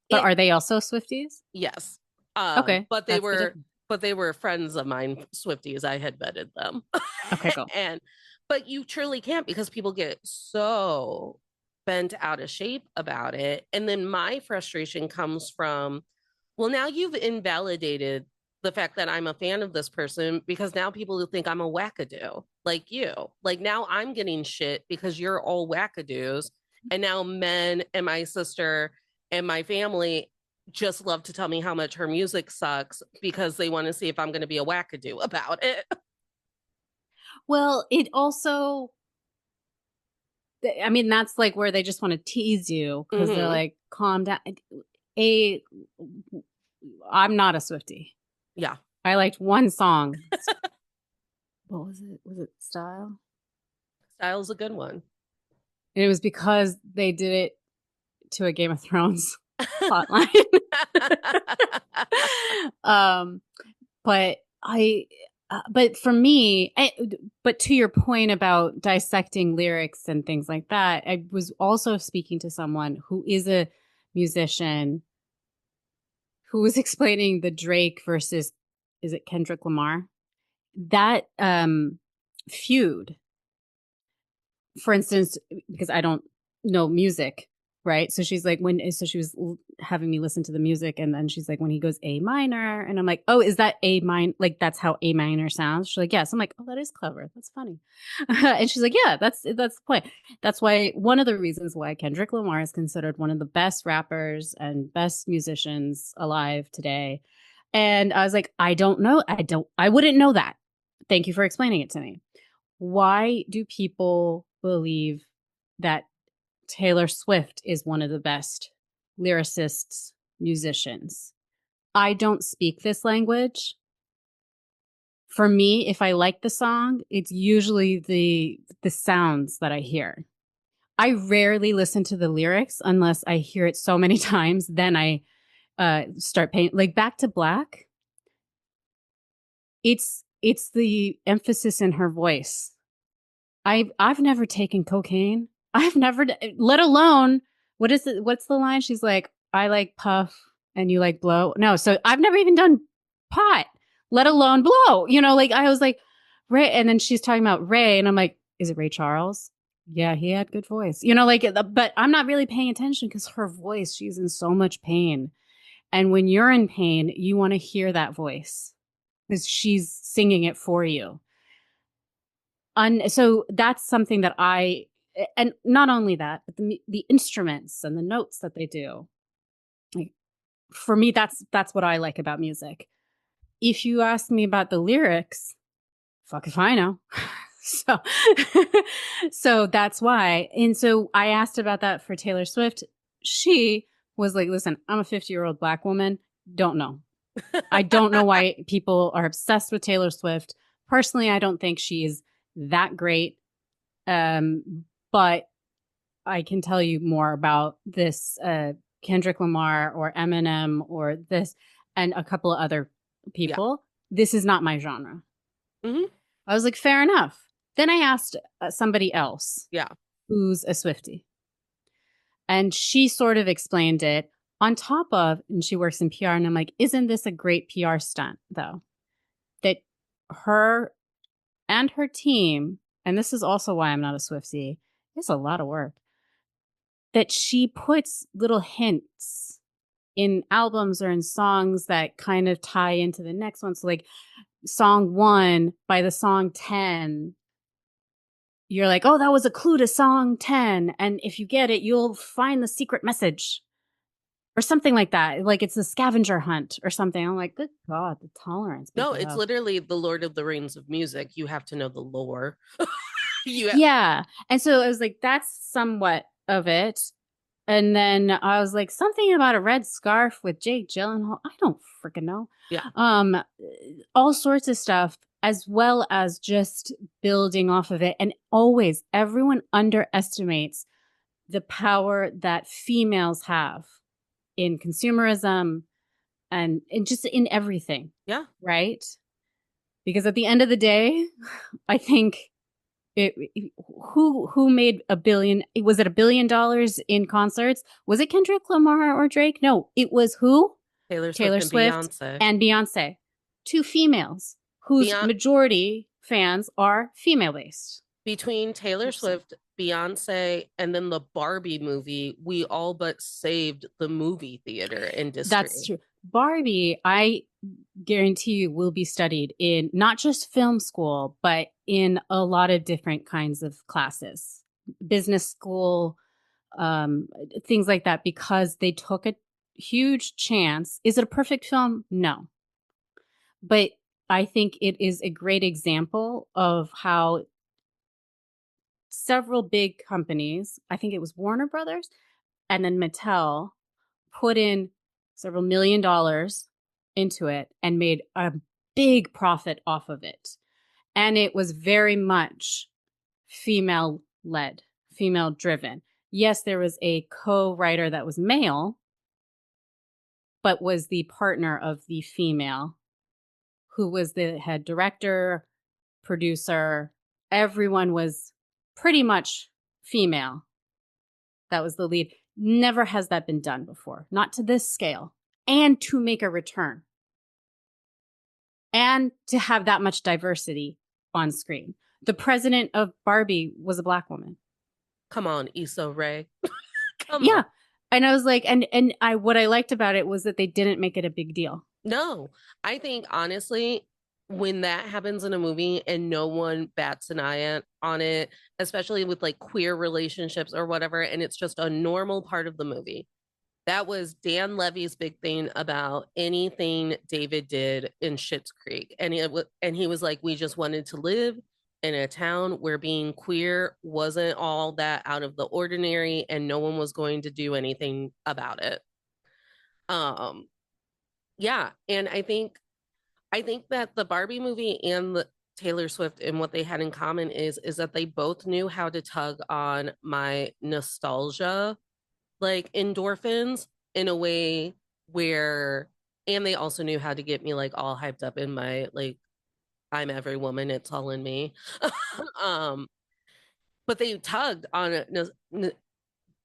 B: But
A: it
B: are they also Swifties?
A: yes.
B: Okay,
A: But they
B: that's the
A: were
B: difference.
A: friends of mine, Swifties. I had vetted them.
B: Okay, cool.
A: And but you truly can't because people get so bent out of shape about it. And then my frustration comes from, well, now you've invalidated the fact that I'm a fan of this person because now people think I'm a wackadoo like you. Like now I'm getting shit because you're all wackadoos. And now men and my sister and my family just love to tell me how much her music sucks because they want to see if I'm going to be a wackadoo about it.
B: Well, it also, I mean, that's like where they just want to tease you because they're
A: Mm-hmm.
B: like, calm down. A, I'm not a Swiftie.
A: Yeah.
B: I liked one song. What was it? Was it Style?
A: Style's a good one.
B: And it was because they did it to a Game of Thrones plotline. um, but but for me, but to your point about dissecting lyrics and things like that, I was also speaking to someone who is a musician who was explaining the Drake versus, is it Kendrick Lamar? That feud, for instance, because I don't know music, right? So she's like, so she was having me listen to the music, and then she's like, when he goes A minor, and I'm like, oh, is that A minor? Like that's how A minor sounds? She's like, yes. I'm like, oh, that is clever. That's funny. And she's like, yeah, that's the point. That's why one of the reasons why Kendrick Lamar is considered one of the best rappers and best musicians alive today. And I was like, I don't know. I wouldn't know that. Thank you for explaining it to me. Why do people believe that Taylor Swift is one of the best lyricists, musicians? I don't speak this language. For me, if I like the song, it's usually the sounds that I hear. I rarely listen to the lyrics unless I hear it so many times. Then I start paying, like Back to Black. It's the emphasis in her voice. I've never taken cocaine. I've never, let alone what's the line? She's like, I like puff and you like blow. No, so I've never even done pot, let alone blow. You know, like I was like, Ray. And then she's talking about Ray. And I'm like, is it Ray Charles? Yeah, he had good voice. You know, like, but I'm not really paying attention because her voice, she's in so much pain. And when you're in pain, you want to hear that voice because she's singing it for you. So that's something that and not only that, but the instruments and the notes that they do. Like, for me, that's what I like about music. If you ask me about the lyrics, fuck if I know. So, so that's why. And so I asked about that for Taylor Swift. She was like, listen, I'm a 50-year-old Black woman. Don't know. I don't know why people are obsessed with Taylor Swift. Personally, I don't think she's that great. But I can tell you more about this Kendrick Lamar or Eminem or this and a couple of other
A: Yeah.
B: people. This is not my genre.
A: Hmm.
B: I was like, fair enough. Then I asked somebody else
A: Yeah.
B: who's a Swiftie, and she sort of explained it on top of, and she works in PR. And I'm like, isn't this a great PR stunt, though? That her and her team, and this is also why I'm not a Swiftie, it's a lot of work, that she puts little hints in albums or in songs that kind of tie into the next one. So, like, song 1 by the song 10, you're like, oh, that was a clue to song 10. And if you get it, you'll find the secret message or something like that. Like it's a scavenger hunt or something. I'm like, good God, the tolerance
A: No,
B: people
A: it's
B: have.
A: literally the Lord of the Rings of music. You have to know the lore. you ha-
B: Yeah. And so I was like, that's somewhat of it. And then I was like, something about a red scarf with Jake Gyllenhaal. I don't freaking know.
A: yeah.
B: Um, all sorts of stuff, as well as just building off of it. And always, everyone underestimates the power that females have in consumerism and just in everything,
A: Yeah.
B: right? Because at the end of the day, I think who made a billion? Was it $1 billion in concerts? Was it Kendrick Lamar or Drake? No, it was who?
A: Taylor Swift
B: Taylor
A: and
B: Swift
A: Beyonce.
B: and Beyonce, two females whose
A: Beyond
B: majority fans are female based.
A: between Taylor Swift, Beyonce, and then the Barbie movie, we all but saved the movie theater
B: That's
A: industry.
B: true. Barbie, I guarantee you, will be studied in not just film school, but in a lot of different kinds of classes, business school, um, things like that, because they took a huge chance. Is it a perfect film? No. But I think it is a great example of how several big companies, I think it was Warner Brothers and then Mattel, put in several $1 million into it and made a big profit off of it. And it was very much female led, female driven. Yes, there was a co writer that was male, but was the partner of the female who was the head director, producer. Everyone was pretty much female. That was the lead. Never has that been done before, not to this scale, and to make a return and to have that much diversity on screen. The president of Barbie was a Black woman.
A: Come on, Issa Rae. Come on.
B: Yeah. And I was like, and I what I liked about it was that they didn't make it a big deal.
A: No, I think honestly, when that happens in a movie and no one bats an eye on it, especially with like queer relationships or whatever, and it's just a normal part of the movie. That was Dan Levy's big thing about anything David did in Schitt's Creek, and he was like, we just wanted to live in a town where being queer wasn't all that out of the ordinary, and no one was going to do anything about it. Um, yeah, and I think that the Barbie movie and the Taylor Swift and what they had in common is that they both knew how to tug on my nostalgia like endorphins in a way where and they also knew how to get me like all hyped up in my like I'm every woman, it's all in me. um but they tugged on it.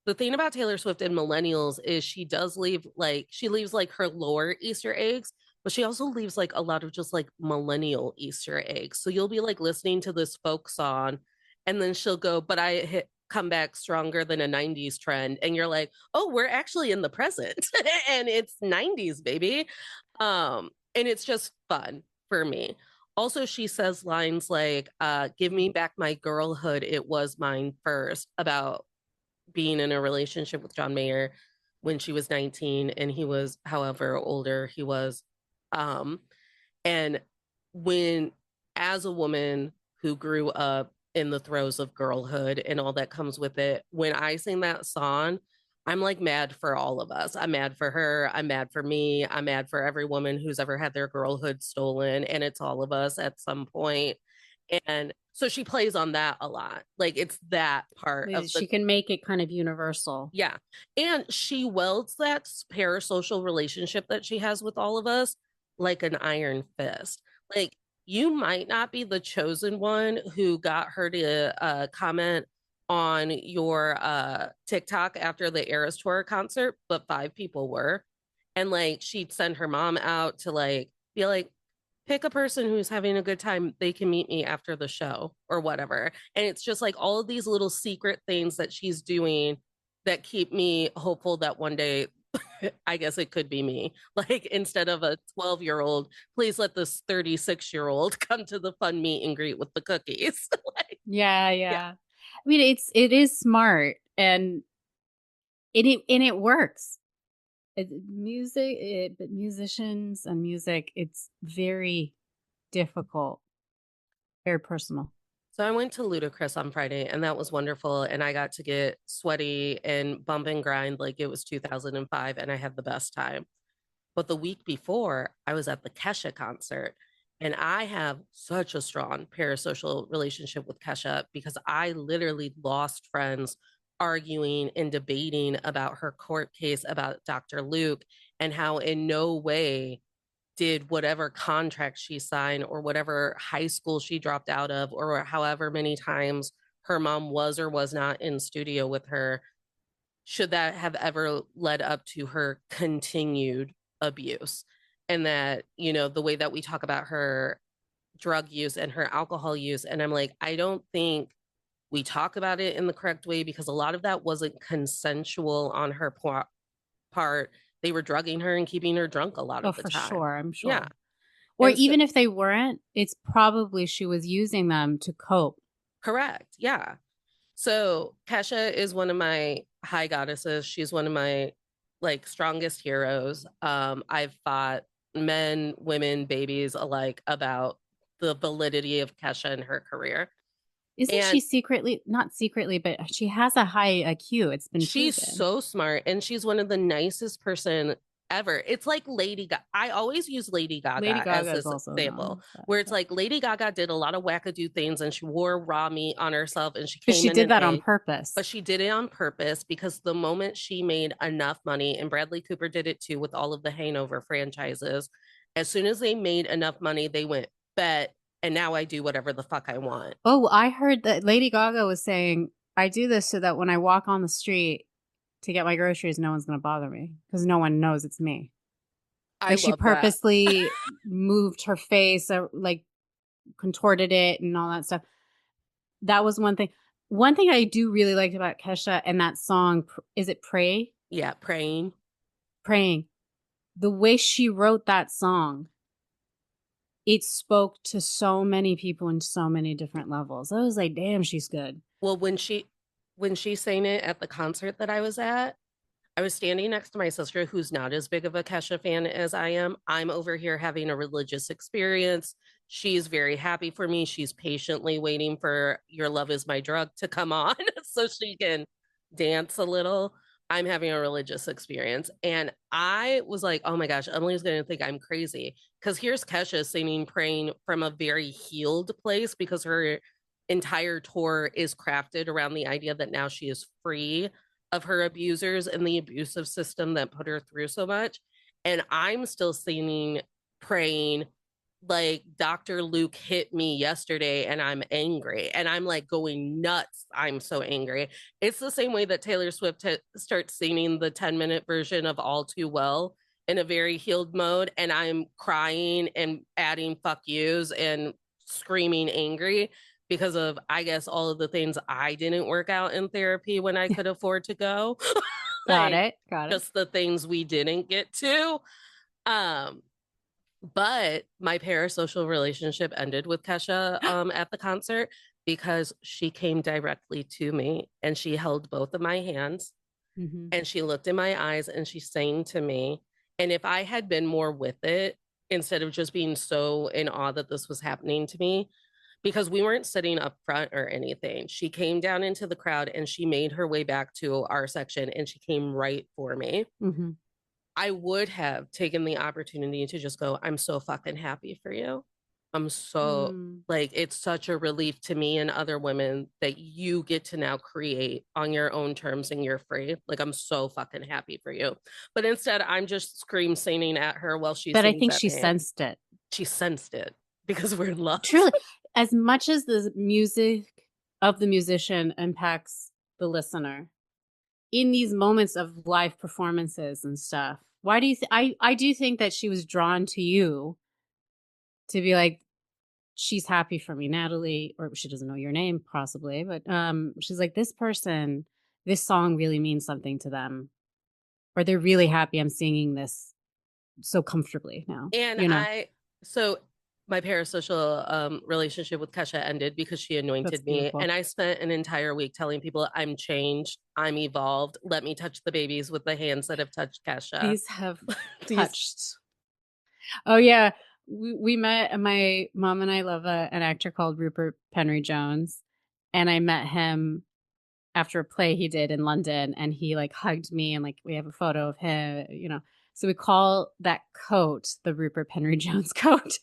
A: The thing about Taylor Swift and millennials is she does leave like she leaves like her lore Easter eggs, but she also leaves like a lot of just like millennial Easter eggs. So you'll be like listening to this folk song and then she'll go, but I hit come back stronger than a 90s trend. And you're like, oh, we're actually in the present and it's 90s, baby. And it's just fun for me. Also, she says lines like, give me back my girlhood. It was mine first, about being in a relationship with John Mayer when she was 19 and he was however older he was. Um, and when, as a woman who grew up in the throes of girlhood and all that comes with it, when I sing that song, I'm like mad for all of us. I'm mad for her. I'm mad for me. I'm mad for every woman who's ever had their girlhood stolen. And it's all of us at some point. And so she plays on that a lot. Like it's that part of the,
B: She can make it kind of universal.
A: yeah. And she welds that parasocial relationship that she has with all of us like an iron fist. Like you might not be the chosen one who got her to comment on your TikTok after the Eras Tour concert, but 5 people were. And like she'd send her mom out to like be like, pick a person who's having a good time. They can meet me after the show or whatever. And it's just like all of these little secret things that she's doing that keep me hopeful that one day I guess it could be me. Like instead of a 12-year-old, please let this 36-year-old come to the fun meet and greet with the cookies. Like,
B: Yeah,
A: yeah.
B: yeah. I mean, it is smart and it works. But musicians and music, it's very difficult, very personal.
A: So I went to Ludacris on Friday and that was wonderful. And I got to get sweaty and bump and grind like it was 2005 and I had the best time. But the week before, I was at the Kesha concert. And I have such a strong parasocial relationship with Kesha because I literally lost friends arguing and debating about her court case about Dr. Luke and how, in no way, did whatever contract she signed or whatever high school she dropped out of, or however many times her mom was or was not in studio with her, should that have ever led up to her continued abuse. And that, you know, the way that we talk about her drug use and her alcohol use. And I'm like, I don't think we talk about it in the correct way because a lot of that wasn't consensual on her part. They were drugging her and keeping her drunk a lot
B: Oh,
A: of the
B: for
A: time.
B: sure, I'm
A: Yeah.
B: sure. Or
A: And so,
B: even if they weren't, it's probably she was using them to cope.
A: correct. Yeah. So Kesha is one of my high goddesses. She's one of my like strongest heroes. I've fought men, women, babies alike about the validity of Kesha and her career.
B: Isn't
A: And
B: she secretly, not secretly, but she has a high IQ. It's been
A: she's
B: proven.
A: so smart and she's one of the nicest person ever. It's like Lady Gaga. I always use Lady
B: Lady
A: Gaga as
B: Gaga is
A: this
B: also
A: example,
B: known for
A: where it's
B: that.
A: like Lady Gaga did a lot of wackadoo things and she wore raw meat on herself and she
B: But
A: came
B: she
A: in
B: did
A: an
B: that on
A: egg,
B: purpose.
A: but she did it on purpose because the moment she made enough money, and Bradley Cooper did it too with all of the Hangover franchises, as soon as they made enough money, they went, bet, and now I do whatever the fuck I want.
B: Oh, I heard that Lady Gaga was saying, I do this so that when I walk on the street to get my groceries, no one's going to bother me because no one knows it's me.
A: I
B: Like she
A: love that.
B: purposely moved her face, like contorted it and all that stuff. That was one thing. One thing I do really liked about Kesha and that song, is it Pray?
A: Yeah, praying.
B: Praying. The way she wrote that song, it spoke to so many people in so many different levels. I was like, damn, she's good.
A: Well, when she sang it at the concert that I was at, I was standing next to my sister, who's not as big of a Kesha fan as I am. I'm over here having a religious experience. She's very happy for me. She's patiently waiting for Your Love Is My Drug to come on so she can dance a little. I'm having a religious experience. And I was like, oh my gosh, Emily's going to think I'm crazy. Because here's Kesha singing, praying from a very healed place because her entire tour is crafted around the idea that now she is free of her abusers and the abusive system that put her through so much. And I'm still singing, praying, like Dr. Luke hit me yesterday and I'm angry. And I'm like going nuts. I'm so angry. It's the same way that Taylor Swift starts singing the 10-minute version of All Too Well. in a very healed mode and I'm crying and adding fuck yous and screaming angry because of, I guess, all of the things I didn't work out in therapy when I could afford to go.
B: Got
A: Like
B: it. Got it.
A: just the things we didn't get to. Um, but my parasocial relationship ended with Kesha at the concert because she came directly to me and she held both of my hands
B: Hmm.
A: and she looked in my eyes and she sang to me. And if I had been more with it, instead of just being so in awe that this was happening to me, because we weren't sitting up front or anything, she came down into the crowd and she made her way back to our section and she came right for me.
B: Hmm.
A: I would have taken the opportunity to just go, I'm so fucking happy for you. I'm so
B: Mm.
A: like, it's such a relief to me and other women that you get to now create on your own terms and you're free. Like, I'm so fucking happy for you. But instead, I'm just scream singing at her while she
B: But I
A: sings
B: think
A: at
B: she
A: me.
B: sensed it.
A: She sensed it because we're in love.
B: Truly, as much as the music of the musician impacts the listener, in these moments of live performances and stuff, why do you I do think that she was drawn to you to be like, she's happy for me, Natalie, or she doesn't know your name possibly, but she's like, this person, this song really means something to them, or they're really happy I'm singing this so comfortably now,
A: And
B: you know.
A: so my parasocial relationship with Kesha ended because she
B: That's
A: anointed me.
B: beautiful.
A: And I spent an entire week telling people I'm changed, I'm evolved. Let me touch the babies with the hands that have touched Kesha.
B: These have
A: These,
B: touched. Oh yeah, we met. My mom and I love an actor called Rupert Penry Jones, and I met him after a play he did in London, and he like hugged me, and like we have a photo of him, you know. So we call that coat the Rupert Penry Jones coat.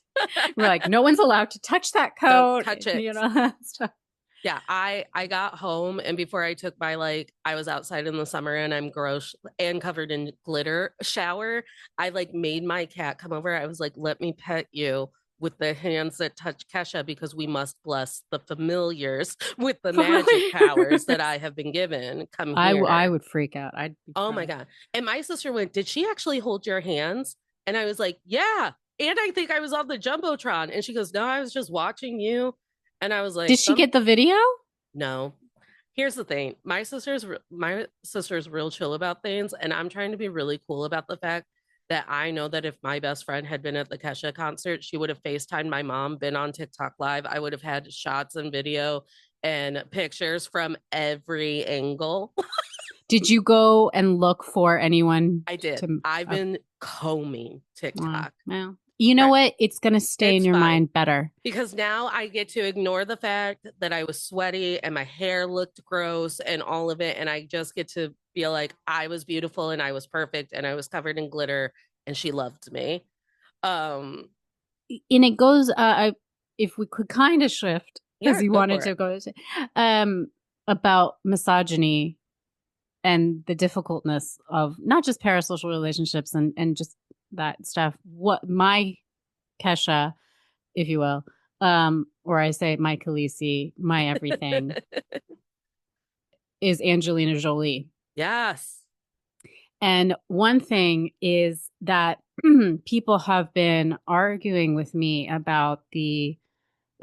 B: We're like, no one's allowed to touch that
A: don't
B: coat,
A: touch it.
B: you know. Stuff.
A: Yeah, I got home and before I took my like I was outside in the summer and I'm gross and covered in glitter shower, I like made my cat come over. I was like, "Let me pet you with the hands that touch Kesha because we must bless the familiars with the magic powers that
B: Familiars.
A: I have been given. Come
B: I
A: here."
B: would freak out. I'd be
A: Oh my
B: terrified.
A: god. And my sister went, "Did she actually hold your hands?" And I was like, "Yeah." And I think I was on the Jumbotron and she goes, "No, I was just watching you." And I was like,
B: Did she
A: "Some
B: get the video?
A: no." Here's the thing. My sister's real chill about things and I'm trying to be really cool about the fact that I know that if my best friend had been at the Kesha concert, she would have FaceTimed my mom, been on TikTok live. I would have had shots and video and pictures from every angle.
B: Did you go and look for anyone
A: I did.
B: to?
A: I've been combing TikTok.
B: Well, you know
A: Right.
B: what? It's going to stay in
A: It's
B: your
A: fine
B: mind better.
A: because now I get to ignore the fact that I was sweaty and my hair looked gross and all of it. And I just get to feel like I was beautiful and I was perfect and I was covered in glitter and she loved me. Um,
B: And it goes, if we could kind of shift, because
A: yeah,
B: you
A: go
B: wanted
A: for it.
B: to go, um, about misogyny and the difficultness of not just parasocial relationships and just that stuff. What my Kesha, if you will, or I say my Khaleesi, my everything, is Angelina Jolie.
A: Yes.
B: And one thing is that people have been arguing with me about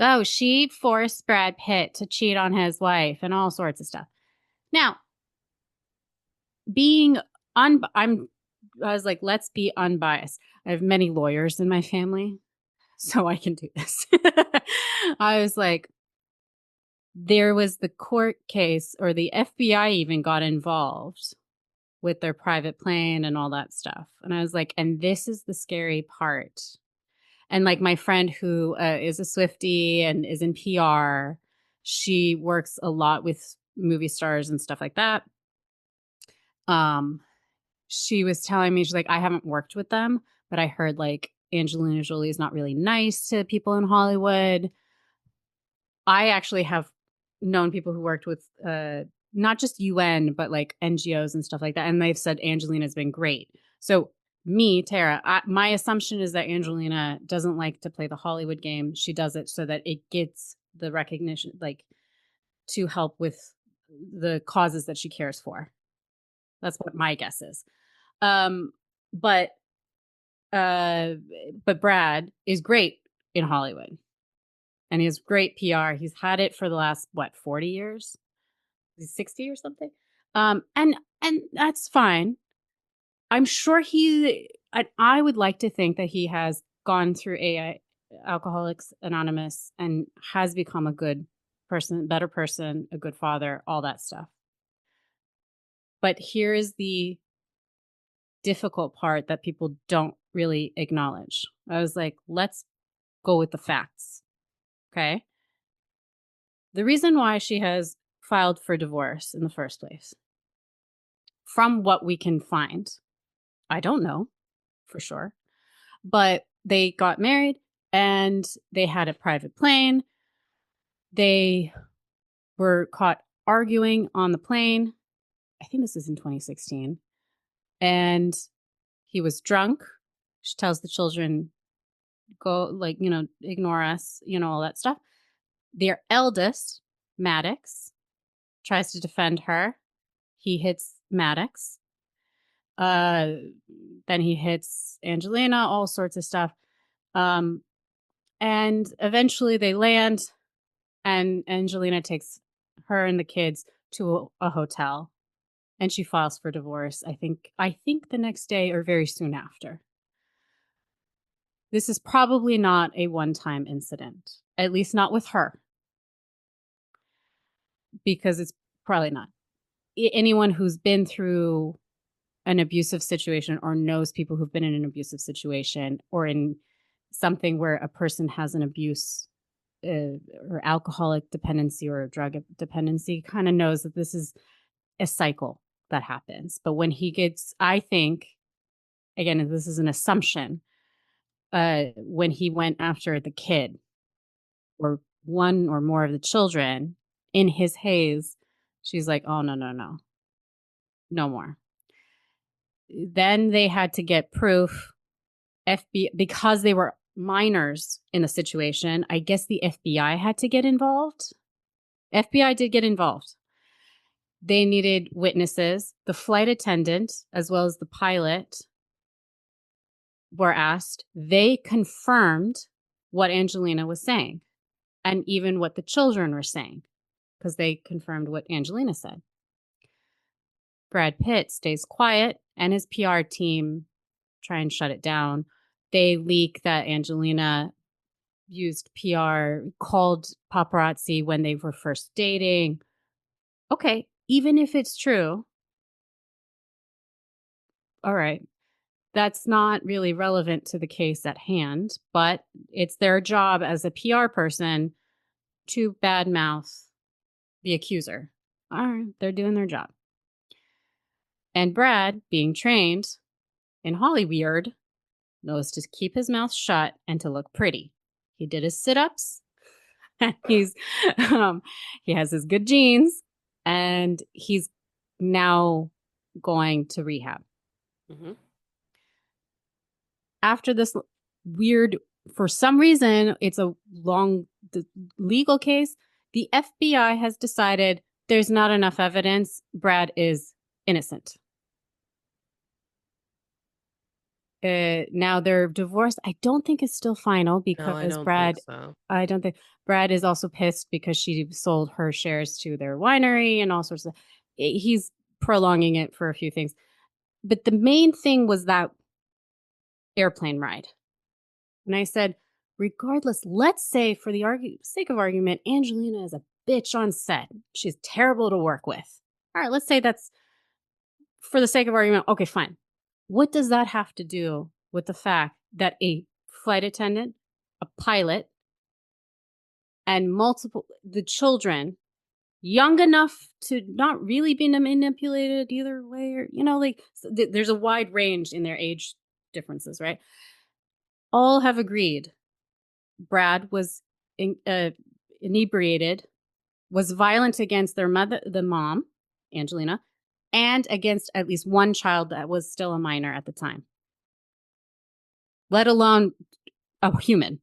B: oh, she forced Brad Pitt to cheat on his wife and all sorts of stuff. Now, being I was like, let's be unbiased. I have many lawyers in my family, so I can do this. I was like, there was the court case, or the FBI even got involved with their private plane and all that stuff. And I was like, and this is the scary part. And like my friend who is a Swiftie and is in PR, she works a lot with movie stars and stuff like that. Um, she was telling me, she's like, I haven't worked with them, but I heard like Angelina Jolie is not really nice to people in Hollywood. I actually have known people who worked with not just UN, but like NGOs and stuff like that. And they've said Angelina's been great. So, me, Tara, my assumption is that Angelina doesn't like to play the Hollywood game. She does it so that it gets the recognition, like to help with the causes that she cares for. That's what my guess is. Um, but Uh, but Brad is great in Hollywood and he has great PR. He's had it for the last, 40 years? He's 60 or something. And that's fine. I'm sure I would like to think that he has gone through AI, Alcoholics Anonymous, and has become a good person, better person, a good father, all that stuff. But here is the difficult part that people don't really acknowledge. I was like, let's go with the facts. Okay. The reason why she has filed for divorce in the first place, from what we can find, I don't know for sure, but they got married and they had a private plane. They were caught arguing on the plane. I think this is in 2016. And he was drunk. She tells the children, go, like, ignore us, all that stuff. Their eldest, Maddox, tries to defend her. He hits Maddox. Uh, then he hits Angelina, all sorts of stuff. And eventually they land, and Angelina takes her and the kids to a hotel, and she files for divorce. I think the next day or very soon after. This is probably not a one-time incident, at least not with her, because it's probably not. Anyone who's been through an abusive situation or knows people who've been in an abusive situation or in something where a person has an abuse or alcoholic dependency or drug dependency kind of knows that this is a cycle that happens. But when he gets, I think, again, this is an assumption, when he went after the kid or one or more of the children in his haze, she's like, oh, no, no, no, no more. Then they had to get proof. FBI, because they were minors in the situation, I guess the FBI had to get involved. FBI did get involved. They needed witnesses. The flight attendant, as well as the pilot, were asked. They confirmed what Angelina was saying and even what the children were saying because they confirmed what Angelina said. Brad Pitt stays quiet and his PR team try and shut it down. They leak that Angelina used PR, called paparazzi when they were first dating. Okay, even if it's true, all right, that's not really relevant to the case at hand, but it's their job as a PR person to badmouth the accuser. All right, they're doing their job. And Brad, being trained in Hollyweird, knows to keep his mouth shut and to look pretty. He did his sit-ups. He's he has his good genes, and he's now going to rehab.
A: Mm-hmm.
B: After this weird, for some reason, it's a long legal case. The FBI has decided there's not enough evidence. Brad is innocent. Now they're divorced. I don't think it's still final
A: No, I
B: because
A: don't think
B: Brad,
A: so.
B: I don't think Brad is also pissed because she sold her shares to their winery and all sorts of. He's prolonging it for a few things, but the main thing was that airplane ride. And I said, regardless, let's say for the sake of argument, Angelina is a bitch on set. She's terrible to work with. All right, let's say that's for the sake of argument. Okay, fine. What does that have to do with the fact that a flight attendant, a pilot, and the children, young enough to not really be manipulated either way, or, there's a wide range in their age differences, right? All have agreed Brad was inebriated, was violent against their mother, the mom, Angelina, and against at least one child that was still a minor at the time, let alone a human.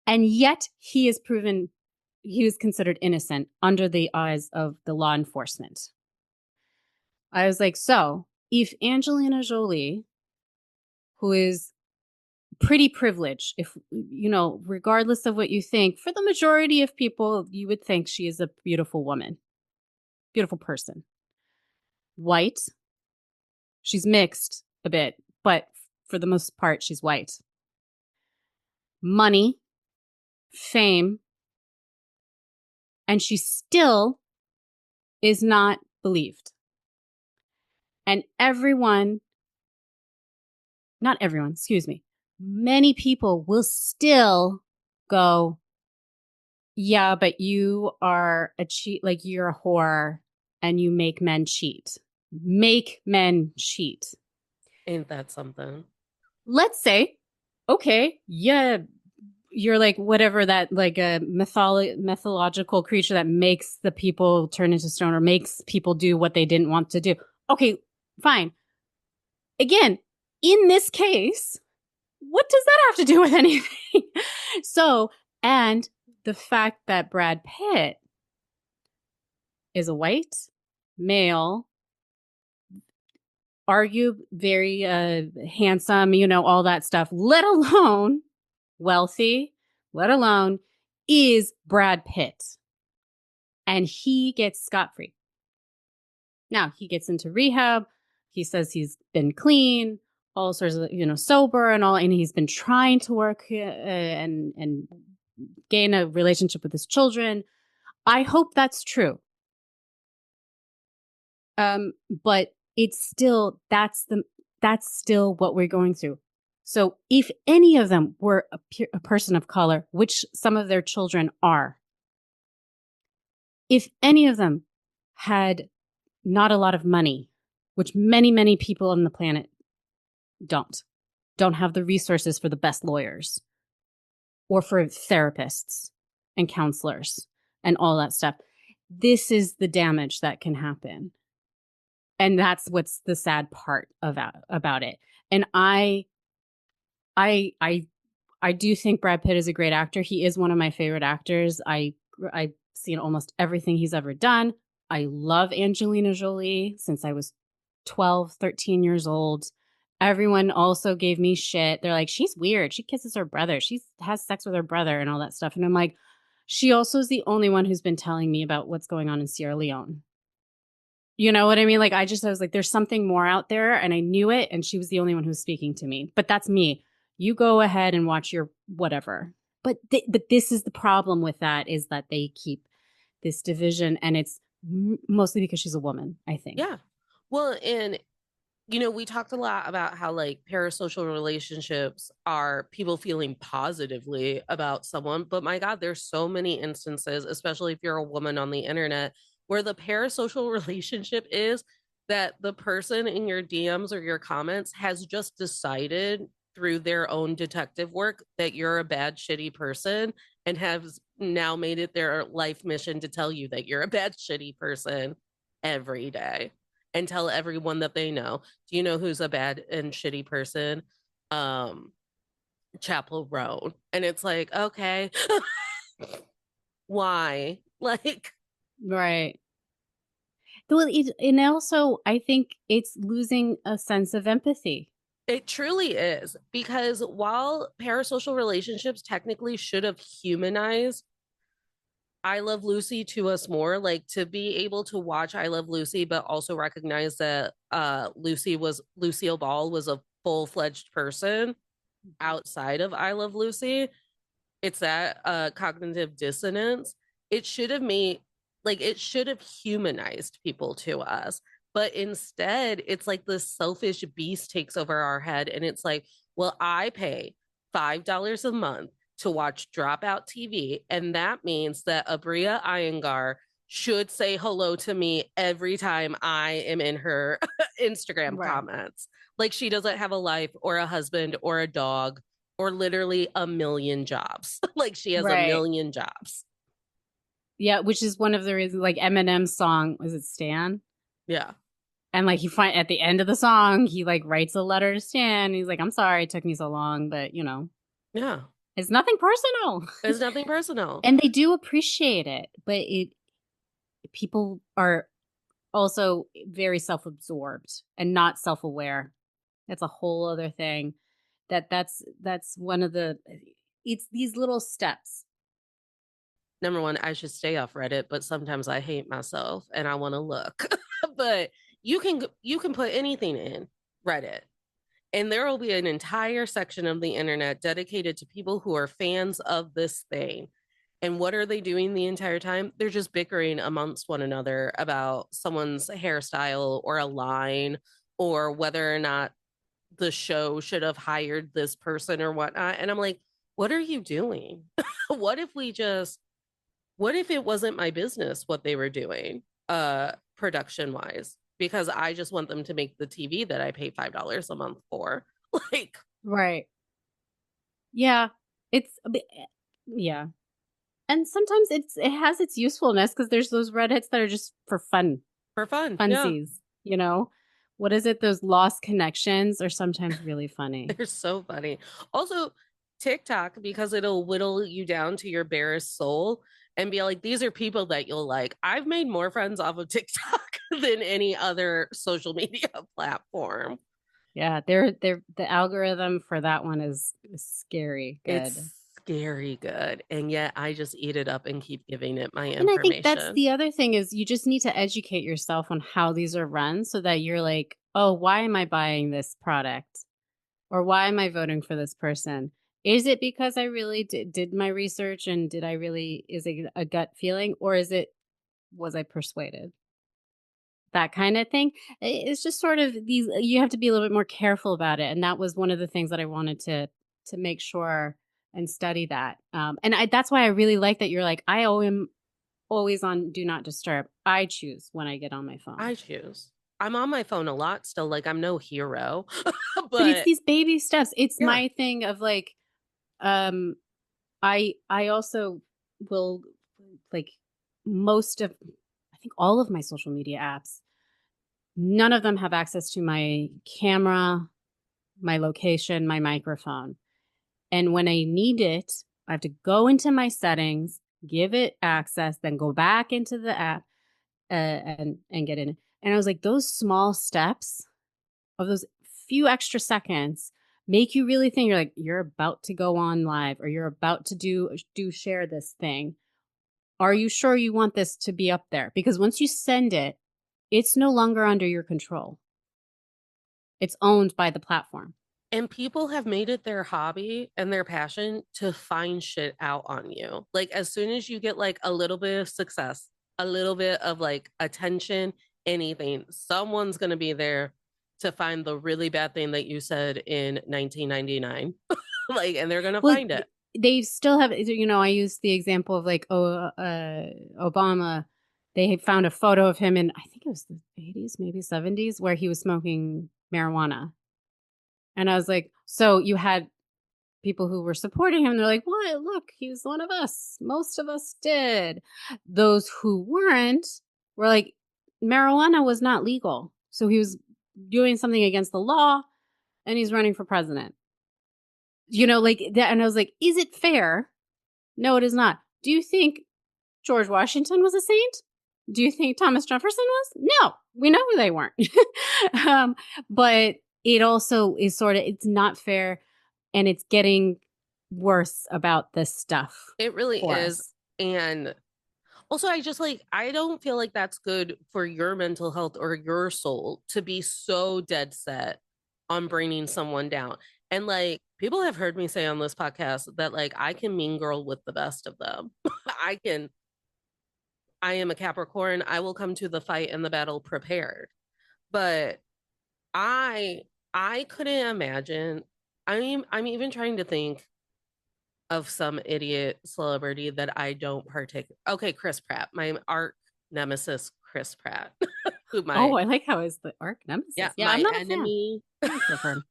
B: And yet he is proven, he was considered innocent under the eyes of the law enforcement. I was like, so if Angelina Jolie, who is pretty privileged. If, regardless of what you think, for the majority of people, you would think she is a beautiful woman, beautiful person. White. She's mixed a bit, but for the most part, she's white. Money, fame, and she still is not believed. And not everyone, excuse me, many people will still go, yeah, but you are a cheat, like you're a whore and you make men cheat. Make men cheat.
A: Ain't that something?
B: Let's say, okay, yeah, you're like whatever that like a mythological creature that makes the people turn into stone or makes people do what they didn't want to do. Okay, fine. Again, in this case, what does that have to do with anything? So, and the fact that Brad Pitt is a white male, argue very handsome, all that stuff, let alone wealthy, let alone is Brad Pitt. And he gets scot-free. Now, he gets into rehab. He says he's been clean, all sorts of, sober and all, and he's been trying to work and gain a relationship with his children. I hope that's true. But it's still that's still what we're going through. So if any of them were a person of color, which some of their children are, if any of them had not a lot of money, which many, many people on the planet don't have the resources for the best lawyers or for therapists and counselors and all that stuff. This is the damage that can happen. And that's what's the sad part about it. And I do think Brad Pitt is a great actor. He is one of my favorite actors. I've seen almost everything he's ever done. I love Angelina Jolie since I was 12, 13 years old. Everyone also gave me shit. They're like, she's weird. She kisses her brother. She has sex with her brother and all that stuff. And I'm like, she also is the only one who's been telling me about what's going on in Sierra Leone. You know what I mean? Like, I was like, there's something more out there, and I knew it, and she was the only one who was speaking to me. But that's me. You go ahead and watch your whatever. But this is the problem with that, is that they keep this division, and it's mostly because she's a woman, I think.
A: Yeah. Well, and we talked a lot about how like parasocial relationships are people feeling positively about someone, but my God, there's so many instances, especially if you're a woman on the internet, where the parasocial relationship is that the person in your DMs or your comments has just decided through their own detective work that you're a bad, shitty person and has now made it their life mission to tell you that you're a bad, shitty person every day and tell everyone that they know. Do you know who's a bad and shitty person? Um, Chapel Roan. And it's like, okay, why? Like,
B: Right. Well, and also, I think it's losing a sense of empathy.
A: it truly is. Because while parasocial relationships technically should have humanized I Love Lucy to us more, like to be able to watch I Love Lucy, but also recognize that Lucille Ball was a full-fledged person outside of I Love Lucy. It's that cognitive dissonance. It should have made it should have humanized people to us, but instead it's like this selfish beast takes over our head, and it's like, well, I pay $5 a month to watch Dropout TV, and that means that Abria Iyengar should say hello to me every time I am in her Instagram
B: Right.
A: comments. Like she doesn't have a life or a husband or a dog or literally a million jobs. Like she has a
B: Right.
A: million jobs.
B: Yeah, which is one of the reasons, like Eminem's song, was it Stan?
A: Yeah.
B: And like at the end of the song, he like writes a letter to Stan. He's like, I'm sorry it took me so long, but
A: Yeah.
B: it's nothing personal.
A: It's nothing personal.
B: And they do appreciate it, but people are also very self-absorbed and not self-aware. That's a whole other thing. that's one of the it's these little steps.
A: Number one, I should stay off Reddit, but sometimes I hate myself and I want to look. But you can put anything in Reddit, and there will be an entire section of the internet dedicated to people who are fans of this thing. And what are they doing the entire time? They're just bickering amongst one another about someone's hairstyle or a line, or whether or not the show should have hired this person or whatnot. And I'm like, what are you doing? What if we just, what if it wasn't my business what they were doing, production wise? Because I just want them to make the TV that I pay $5 a month for. Like,
B: Right. Yeah. It's yeah. And sometimes it has its usefulness because there's those Reddits that are just for fun,
A: for fun. Yeah.
B: funsies, you know? What is it? Those lost connections are sometimes really funny.
A: They're so funny. Also, TikTok, because it'll whittle you down to your barest soul and be like, these are people that you'll like. I've made more friends off of TikTok than any other social media platform.
B: Yeah, they're the algorithm for that one is scary good.
A: It's scary good. And yet I just eat it up and keep giving it my
B: And I think that's
A: information.
B: the other thing is you just need to educate yourself on how these are run so that you're like, "Oh, why am I buying this product? Or why am I voting for this person? Is it because I really did my research and did I really is it a gut feeling or is it was I persuaded?" That kind of thing. It's just sort of these you have to be a little bit more careful about it, and that was one of the things that I wanted to make sure and study that. And that's why I really like that you're like, I am always on do not disturb. I choose when I get on my phone.
A: I choose. I'm on my phone a lot still. Like, I'm no hero,
B: But it's
A: but
B: these baby steps. It's
A: yeah.
B: my thing of like, um, I also will like most of I think all of my social media apps, none of them have access to my camera, my location, my microphone. And when I need it, I have to go into my settings, give it access, then go back into the app and get in. And I was like, those small steps of those few extra seconds make you really think you're like you're about to go on live or you're about to do share this thing. Are you sure you want this to be up there? Because once you send it, it's no longer under your control. It's owned by the platform.
A: And people have made it their hobby and their passion to find shit out on you. Like, as soon as you get like a little bit of success, a little bit of like attention, anything, someone's going to be there to find the really bad thing that you said in 1999. Like, and they're going to
B: Well,
A: find it.
B: they still have, I use the example of like, Obama. They had found a photo of him in, I think it was the 80s, maybe 70s, where he was smoking marijuana. And I was like, so you had people who were supporting him. They're like, what? Look, he's one of us. Most of us did. Those who weren't were like, marijuana was not legal. So he was doing something against the law and he's running for president. Like that. And I was like, is it fair? No, it is not. Do you think George Washington was a saint? Do you think Thomas Jefferson was? No, we know they weren't. But it also is it's not fair and it's getting worse about this stuff
A: It really
B: for
A: is.
B: us.
A: And also, I just like, I don't feel like that's good for your mental health or your soul to be so dead set on bringing someone down. And like, people have heard me say on this podcast that like, I can mean girl with the best of them. I can, I am a Capricorn. I will come to the fight and the battle prepared. But I, I couldn't imagine. I'm even trying to think of some idiot celebrity that I don't partake. Okay, Chris Pratt, my arch nemesis, Chris Pratt, who
B: Oh,
A: my
B: I like how is the arch
A: yeah,
B: nemesis. Yeah, I'm
A: my
B: not a fan.
A: enemy,
B: I don't care for him.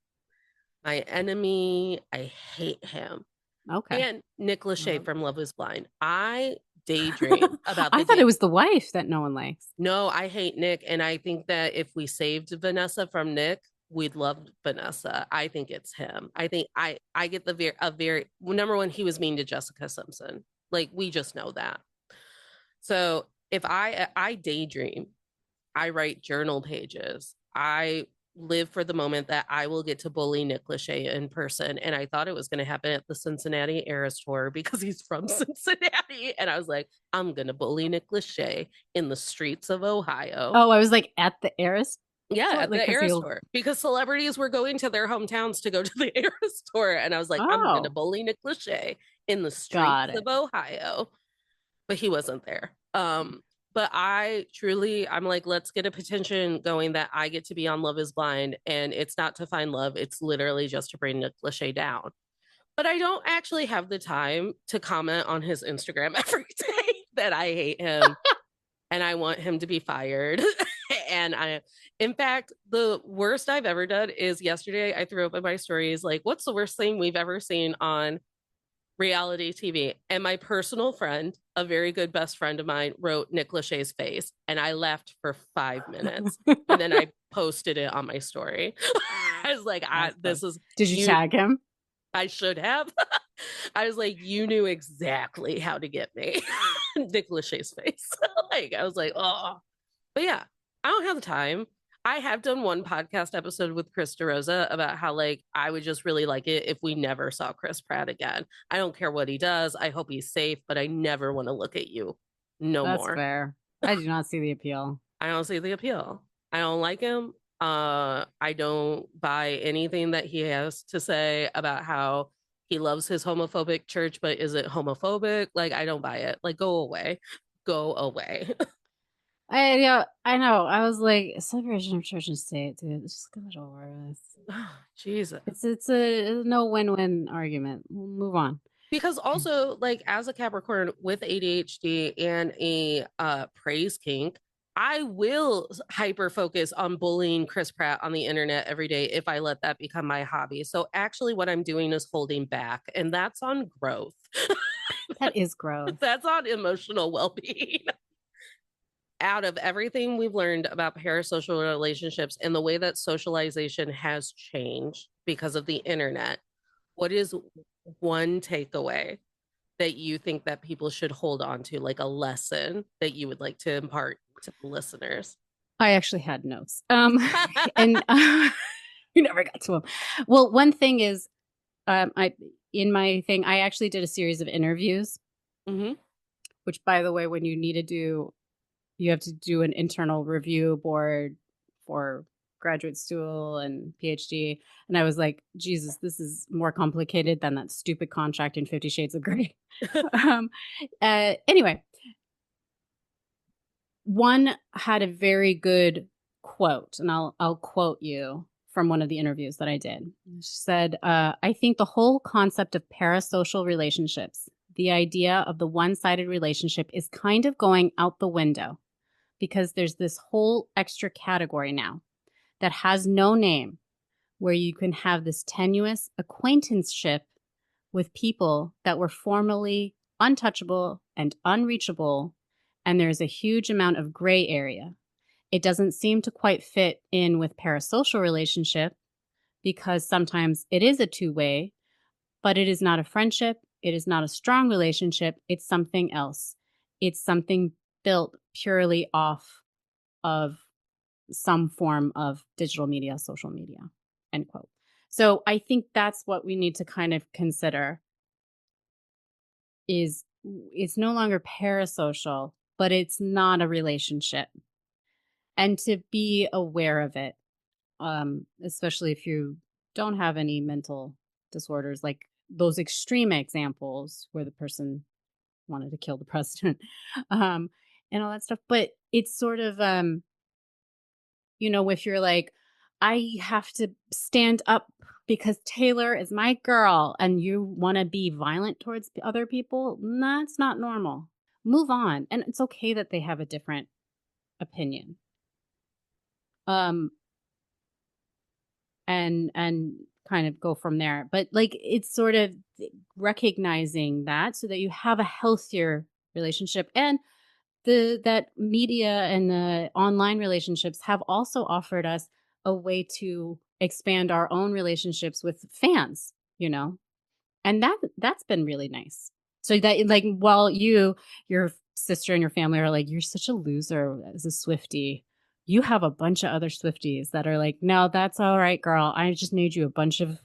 A: my enemy. I hate him.
B: Okay.
A: And Nick Lachey
B: Well.
A: from Love Is Blind. I daydream about the
B: I thought
A: day.
B: it was the wife that no one likes.
A: No, I hate Nick, and I think that if we saved Vanessa from Nick, we'd love Vanessa. I think it's him. I think I get the very number one. He was mean to Jessica Simpson. Like, we just know that. So if I daydream, I write journal pages. I live for the moment that I will get to bully Nick Lachey in person. And I thought it was going to happen at the Cincinnati Eras Tour because he's from Cincinnati. And I was like, I'm going to bully Nick Lachey in the streets of Ohio.
B: Oh, I was like at the Eras
A: Yeah,
B: tour,
A: at
B: like
A: the
B: because
A: Eras
B: he'll.
A: Tour because celebrities were going to their hometowns to go to the Eras Tour. And I was like, I'm going to
B: Oh,
A: bully Nick Lachey in the
B: got
A: streets of
B: it.
A: Ohio. But he wasn't there. But I truly, I'm like, let's get a petition going that I get to be on Love is Blind. And it's not to find love, it's literally just to bring Nick Lachey down. But I don't actually have the time to comment on his Instagram every day that I hate him and I want him to be fired. And in fact, the worst I've ever done is yesterday I threw up in my stories like, what's the worst thing we've ever seen on reality TV? And my personal friend, a very good best friend of mine, wrote Nick Lachey's face, and I laughed for 5 minutes, and then I posted it on my story. I was like,
B: That's fun.
A: "This is
B: Did you
A: you."
B: tag him?
A: I should have. I was like, "You knew exactly how to get me." Nick Lachey's face. Like I was like, "Oh," but yeah, I don't have the time. I have done one podcast episode with Chris DeRosa about how like I would just really like it if we never saw Chris Pratt again. I don't care what he does. I hope he's safe, but I never want to look at you no
B: That's
A: more.
B: fair. I do not see the appeal.
A: I don't see the appeal. I don't like him. I don't buy anything that he has to say about how he loves his homophobic church, but is it homophobic? Like I don't buy it. Like go away. Go away.
B: I know. I was like, separation of church and state, dude. Let's just get it over with.
A: Jesus.
B: It's a no win-win argument. We'll move on.
A: Because also like as a Capricorn with ADHD and a praise kink, I will hyper focus on bullying Chris Pratt on the internet every day if I let that become my hobby. So actually what I'm doing is holding back, and that's on growth.
B: That is gross.
A: That's on emotional well-being. Out of everything we've learned about parasocial relationships and the way that socialization has changed because of the internet, what is one takeaway that you think that people should hold on to, like a lesson that you would like to impart to the listeners?
B: I actually had notes. And we never got to them. Well, one thing is, I in my thing, I actually did a series of interviews.
A: Mm-hmm.
B: Which, by the way, when you have to do an internal review board for graduate school and PhD. And I was like, Jesus, this is more complicated than that stupid contract in 50 Shades of Grey. um, anyway, one had a very good quote, and I'll quote you from one of the interviews that I did. She said, I think the whole concept of parasocial relationships, the idea of the one-sided relationship, is kind of going out the window because there's this whole extra category now that has no name where you can have this tenuous acquaintanceship with people that were formerly untouchable and unreachable, and there's a huge amount of gray area. It doesn't seem to quite fit in with parasocial relationship because sometimes it is a two-way, but it is not a friendship. It is not a strong relationship. It's something else. It's something built purely off of some form of digital media, social media, end quote. So I think that's what we need to kind of consider is it's no longer parasocial, but it's not a relationship. And to be aware of it, especially if you don't have any mental disorders, like those extreme examples where the person wanted to kill the president, and all that stuff. But it's sort of, if you're like, I have to stand up because Taylor is my girl and you want to be violent towards other people, that's not normal. Move on. And it's okay that they have a different opinion. And kind of go from there. But like it's sort of recognizing that so that you have a healthier relationship. And that media and the online relationships have also offered us a way to expand our own relationships with fans, and that's been really nice. So that like while your sister and your family are like, you're such a loser as a Swiftie, you have a bunch of other Swifties that are like, no, that's all right, girl. I just made you a bunch of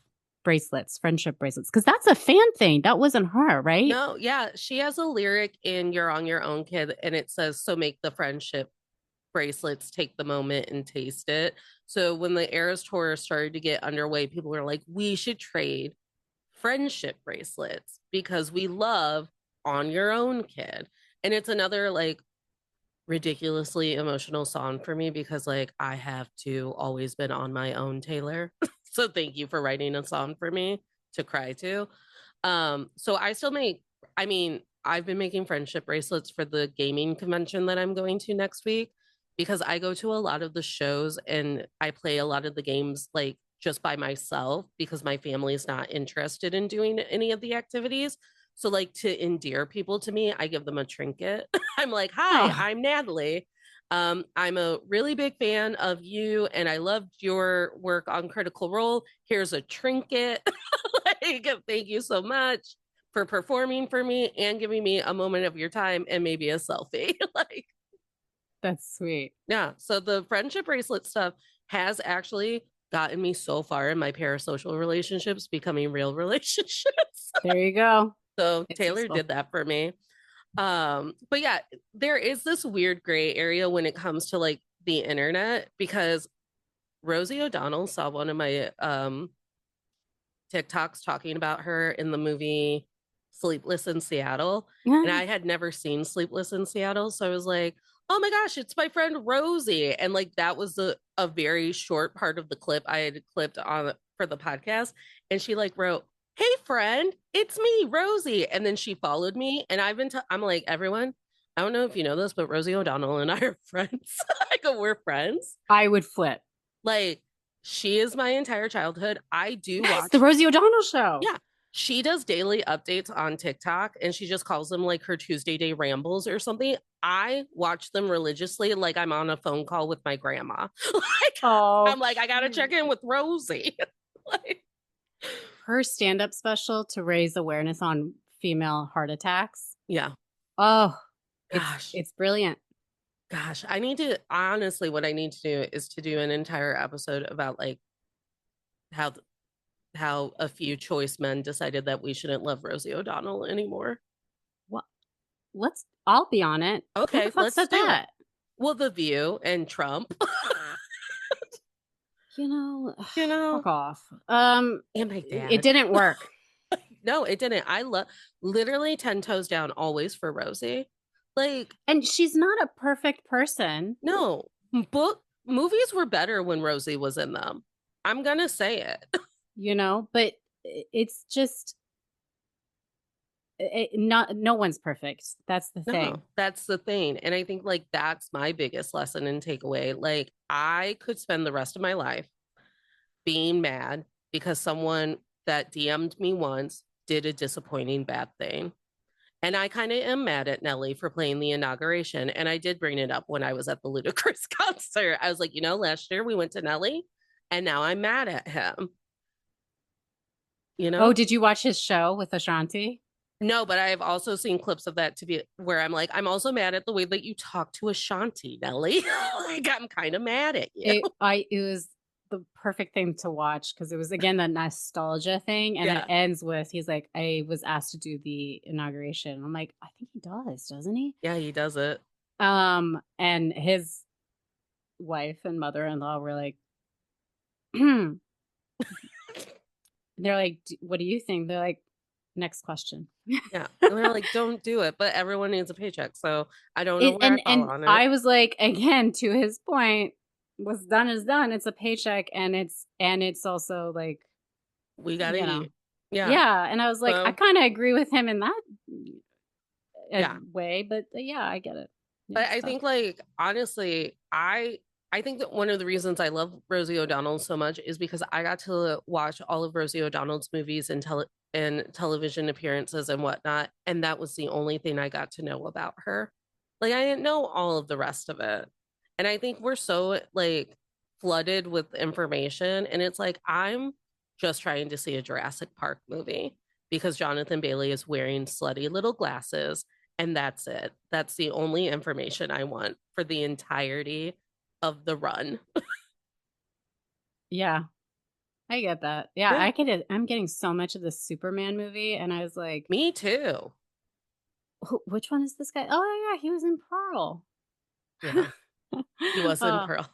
B: bracelets, friendship bracelets. Cause that's a fan thing. That wasn't her, right?
A: No, yeah, she has a lyric in You're on Your Own, Kid, and it says, so make the friendship bracelets, take the moment and taste it. So when the Eras tour started to get underway, people were like, we should trade friendship bracelets because we love On Your Own, Kid. And it's another like ridiculously emotional song for me because like I have to always been on my own, Taylor. So thank you for writing a song for me to cry to. So I still make, I mean, I've been making friendship bracelets for the gaming convention that I'm going to next week because I go to a lot of the shows and I play a lot of the games like just by myself because my family is not interested in doing any of the activities. So, like, to endear people to me, I give them a trinket. I'm like, hi,
B: Oh,
A: I'm Natalie. I'm a really big fan of you and I loved your work on Critical Role. Here's a trinket. Like, thank you so much for performing for me and giving me a moment of your time and maybe a selfie. Like,
B: that's sweet.
A: yeah. So the friendship bracelet stuff has actually gotten me so far in my parasocial relationships becoming real relationships.
B: There you go.
A: So
B: It's
A: Taylor
B: useful.
A: did that for me. But yeah, there is this weird gray area when it comes to like the internet because Rosie O'Donnell saw one of my TikToks talking about her in the movie Sleepless in Seattle. And I had never seen Sleepless in Seattle. So I was like, oh my gosh, it's my friend Rosie. And like that was a very short part of the clip I had clipped on for the podcast. And she like wrote, hey friend, it's me, Rosie. And then she followed me. And I'm like, everyone, I don't know if you know this, but Rosie O'Donnell and I are friends. I go, we're friends.
B: I would flip.
A: Like, she is my entire childhood. I do
B: Yes, the
A: watch,
B: Rosie O'Donnell show.
A: yeah, she does daily updates on TikTok and she just calls them like her Tuesday day rambles or something. I watch them religiously like I'm on a phone call with my grandma. Like,
B: Oh,
A: I'm like, I gotta check
B: cute.
A: in with Rosie. Like,
B: Her stand-up special to raise awareness on female heart attacks.
A: yeah,
B: Oh, it's
A: gosh,
B: it's brilliant.
A: gosh. I need to honestly, what I need to do is to do an entire episode about like how how a few choice men decided that we shouldn't love Rosie O'Donnell anymore.
B: Well, I'll be on it. Who the
A: Okay,
B: fuck
A: let's
B: said
A: do it.
B: that?
A: Well, The View and Trump,
B: You know,
A: you know,
B: fuck off.
A: and my
B: It
A: dad.
B: didn't work.
A: No, it didn't. I love literally 10 toes down always for Rosie. Like,
B: And she's not a perfect person,
A: no, book movies were better when Rosie was in them. I'm gonna say it.
B: but it's just not no one's perfect. That's the
A: No,
B: thing.
A: that's the thing. And I think like that's my biggest lesson and takeaway. Like, I could spend the rest of my life being mad because someone that DM'd me once did a disappointing bad thing. And I kind of am mad at Nelly for playing the inauguration. And I did bring it up when I was at the Ludacris concert. I was like, last year we went to Nelly and now I'm mad at him, you
B: Oh,
A: know?
B: did you watch his show with Ashanti?
A: No, but I've also seen clips of that to be where I'm like, I'm also mad at the way that you talk to Ashanti, Nelly. Like, I'm kind of mad at you.
B: It was the perfect thing to watch because it was again that nostalgia thing, and it
A: Yeah.
B: ends with he's like, I was asked to do the inauguration. I'm like, I think he does, doesn't he?
A: Yeah, he does it.
B: And his wife and mother-in-law were like, they're like, what do you think? They're like, next question.
A: Yeah. And they're like, don't do it. But everyone needs a paycheck. So I don't know where I fall
B: And
A: on it.
B: I was like, again, to his point, what's done is done. It's a paycheck, and it's also like,
A: We got to
B: you know,
A: eat. Yeah.
B: yeah. And I was like, I
A: So,
B: kind of agree with him in that
A: yeah.
B: way, but yeah, I get it. Yeah,
A: But
B: it's
A: I
B: tough.
A: think like honestly, I think that one of the reasons I love Rosie O'Donnell so much is because I got to watch all of Rosie O'Donnell's movies and television appearances and whatnot, and that was the only thing I got to know about her. Like I didn't know all of the rest of it. And I think we're so like flooded with information and it's like I'm just trying to see a Jurassic Park movie because Jonathan Bailey is wearing slutty little glasses and that's it. That's the only information I want for the entirety of the run.
B: Yeah, I get that. Yeah,
A: Yeah,
B: I get it. I'm getting so much of the Superman movie, and I was like,
A: me too.
B: Which one is this guy? Oh yeah, he was in Pearl."
A: Yeah, he was in
B: Oh,
A: Pearl.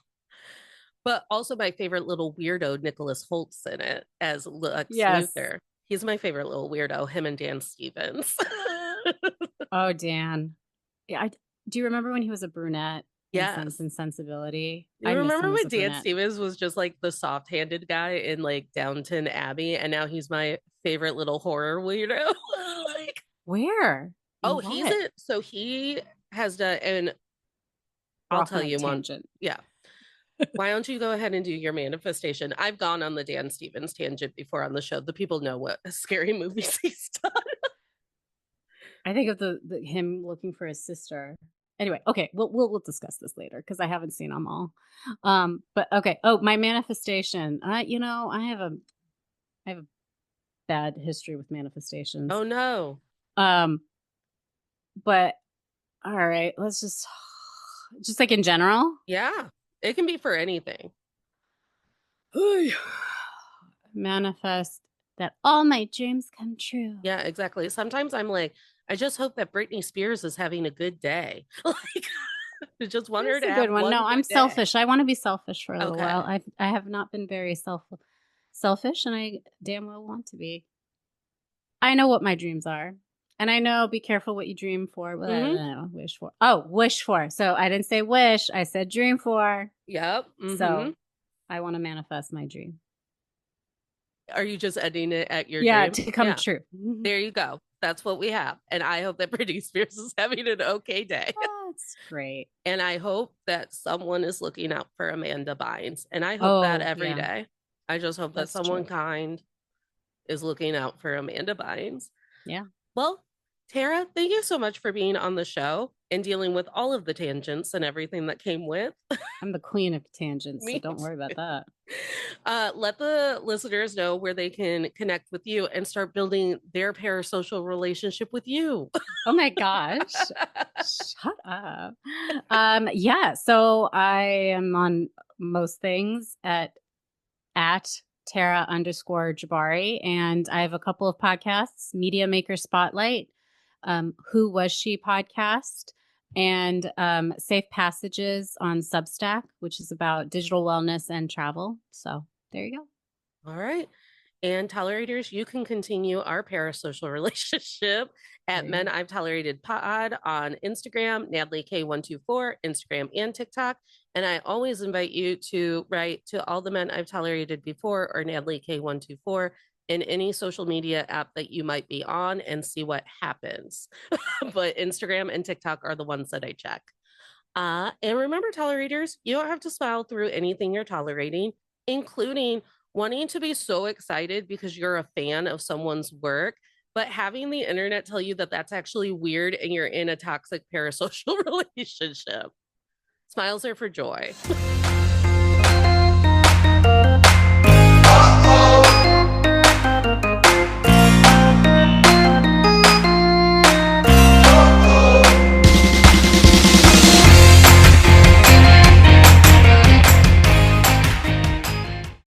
A: But also my favorite little weirdo, Nicholas Holt's in it as Lex
B: yes.
A: Luthor. He's my favorite little weirdo, him and Dan Stevens.
B: Oh, Dan. Yeah, do you remember when he was a brunette in Sense
A: Yes.
B: and Sensibility?
A: You
B: I miss
A: remember
B: him as
A: when
B: a
A: Dan
B: brunette.
A: Stevens was just like the soft-handed guy in like Downton Abbey, and now he's my favorite little horror weirdo? Like,
B: Where?
A: oh,
B: In
A: he's
B: what?
A: it. So he has done, and
B: We're
A: I'll
B: off on
A: tell
B: a
A: you one.
B: tangent.
A: Yeah. Why don't you go ahead and do your manifestation? I've gone on the Dan Stevens tangent before on the show. The people know what scary movies he's done.
B: I think of the him looking for his sister. Anyway, okay, we'll discuss this later because I haven't seen them all. But okay. Oh, my manifestation. I have a bad history with manifestations.
A: Oh no.
B: Um, but all right, let's just like in general.
A: Yeah. It can be for anything.
B: Manifest that all my dreams come true.
A: Yeah, exactly. Sometimes I'm like, I just hope that Britney Spears is having a good day. Like, I just want her
B: That's
A: to
B: a good
A: have
B: one.
A: one
B: No, I'm
A: good day.
B: selfish. I want to be selfish for a little while.
A: Okay.
B: I have not been very selfish, and I damn well want to be. I know what my dreams are. And I know be careful what you dream for. But I don't
A: Mm-hmm.
B: know, wish for. Oh, wish for. So I didn't say wish. I said dream for.
A: Yep. Mm-hmm.
B: So I want to manifest my dream.
A: Are you just ending it at your
B: Yeah,
A: dream?
B: to come
A: Yeah.
B: true.
A: There you go. That's what we have. And I hope that Britney Spears is having an okay day.
B: That's great.
A: And I hope that someone is looking out for Amanda Bynes. And I hope that
B: Oh,
A: every
B: yeah,
A: day. I just hope that
B: that's
A: someone
B: true.
A: kind is looking out for Amanda Bynes.
B: Yeah.
A: Well, Tara, thank you so much for being on the show and dealing with all of the tangents and everything that came with.
B: I'm the queen of tangents, so
A: Me
B: don't worry about
A: too.
B: that.
A: Let the listeners know where they can connect with you and start building their parasocial relationship with you.
B: Oh my gosh. Shut up. Yeah, so I am on most things at Tara_Jabari. And I have a couple of podcasts, Media Maker Spotlight, Who Was She podcast, and Safe Passages on Substack, which is about digital wellness and travel. So there you go.
A: All right. And tolerators, you can continue our parasocial relationship at
B: There you
A: Men
B: go.
A: I've Tolerated Pod on Instagram, Natalie K124, Instagram and TikTok. And I always invite you to write to all the men I've tolerated before or Natalie K124 in any social media app that you might be on and see what happens. But Instagram and TikTok are the ones that I check. And remember, tolerators, you don't have to smile through anything you're tolerating, including wanting to be so excited because you're a fan of someone's work, but having the internet tell you that that's actually weird and you're in a toxic parasocial relationship. Smiles are for joy.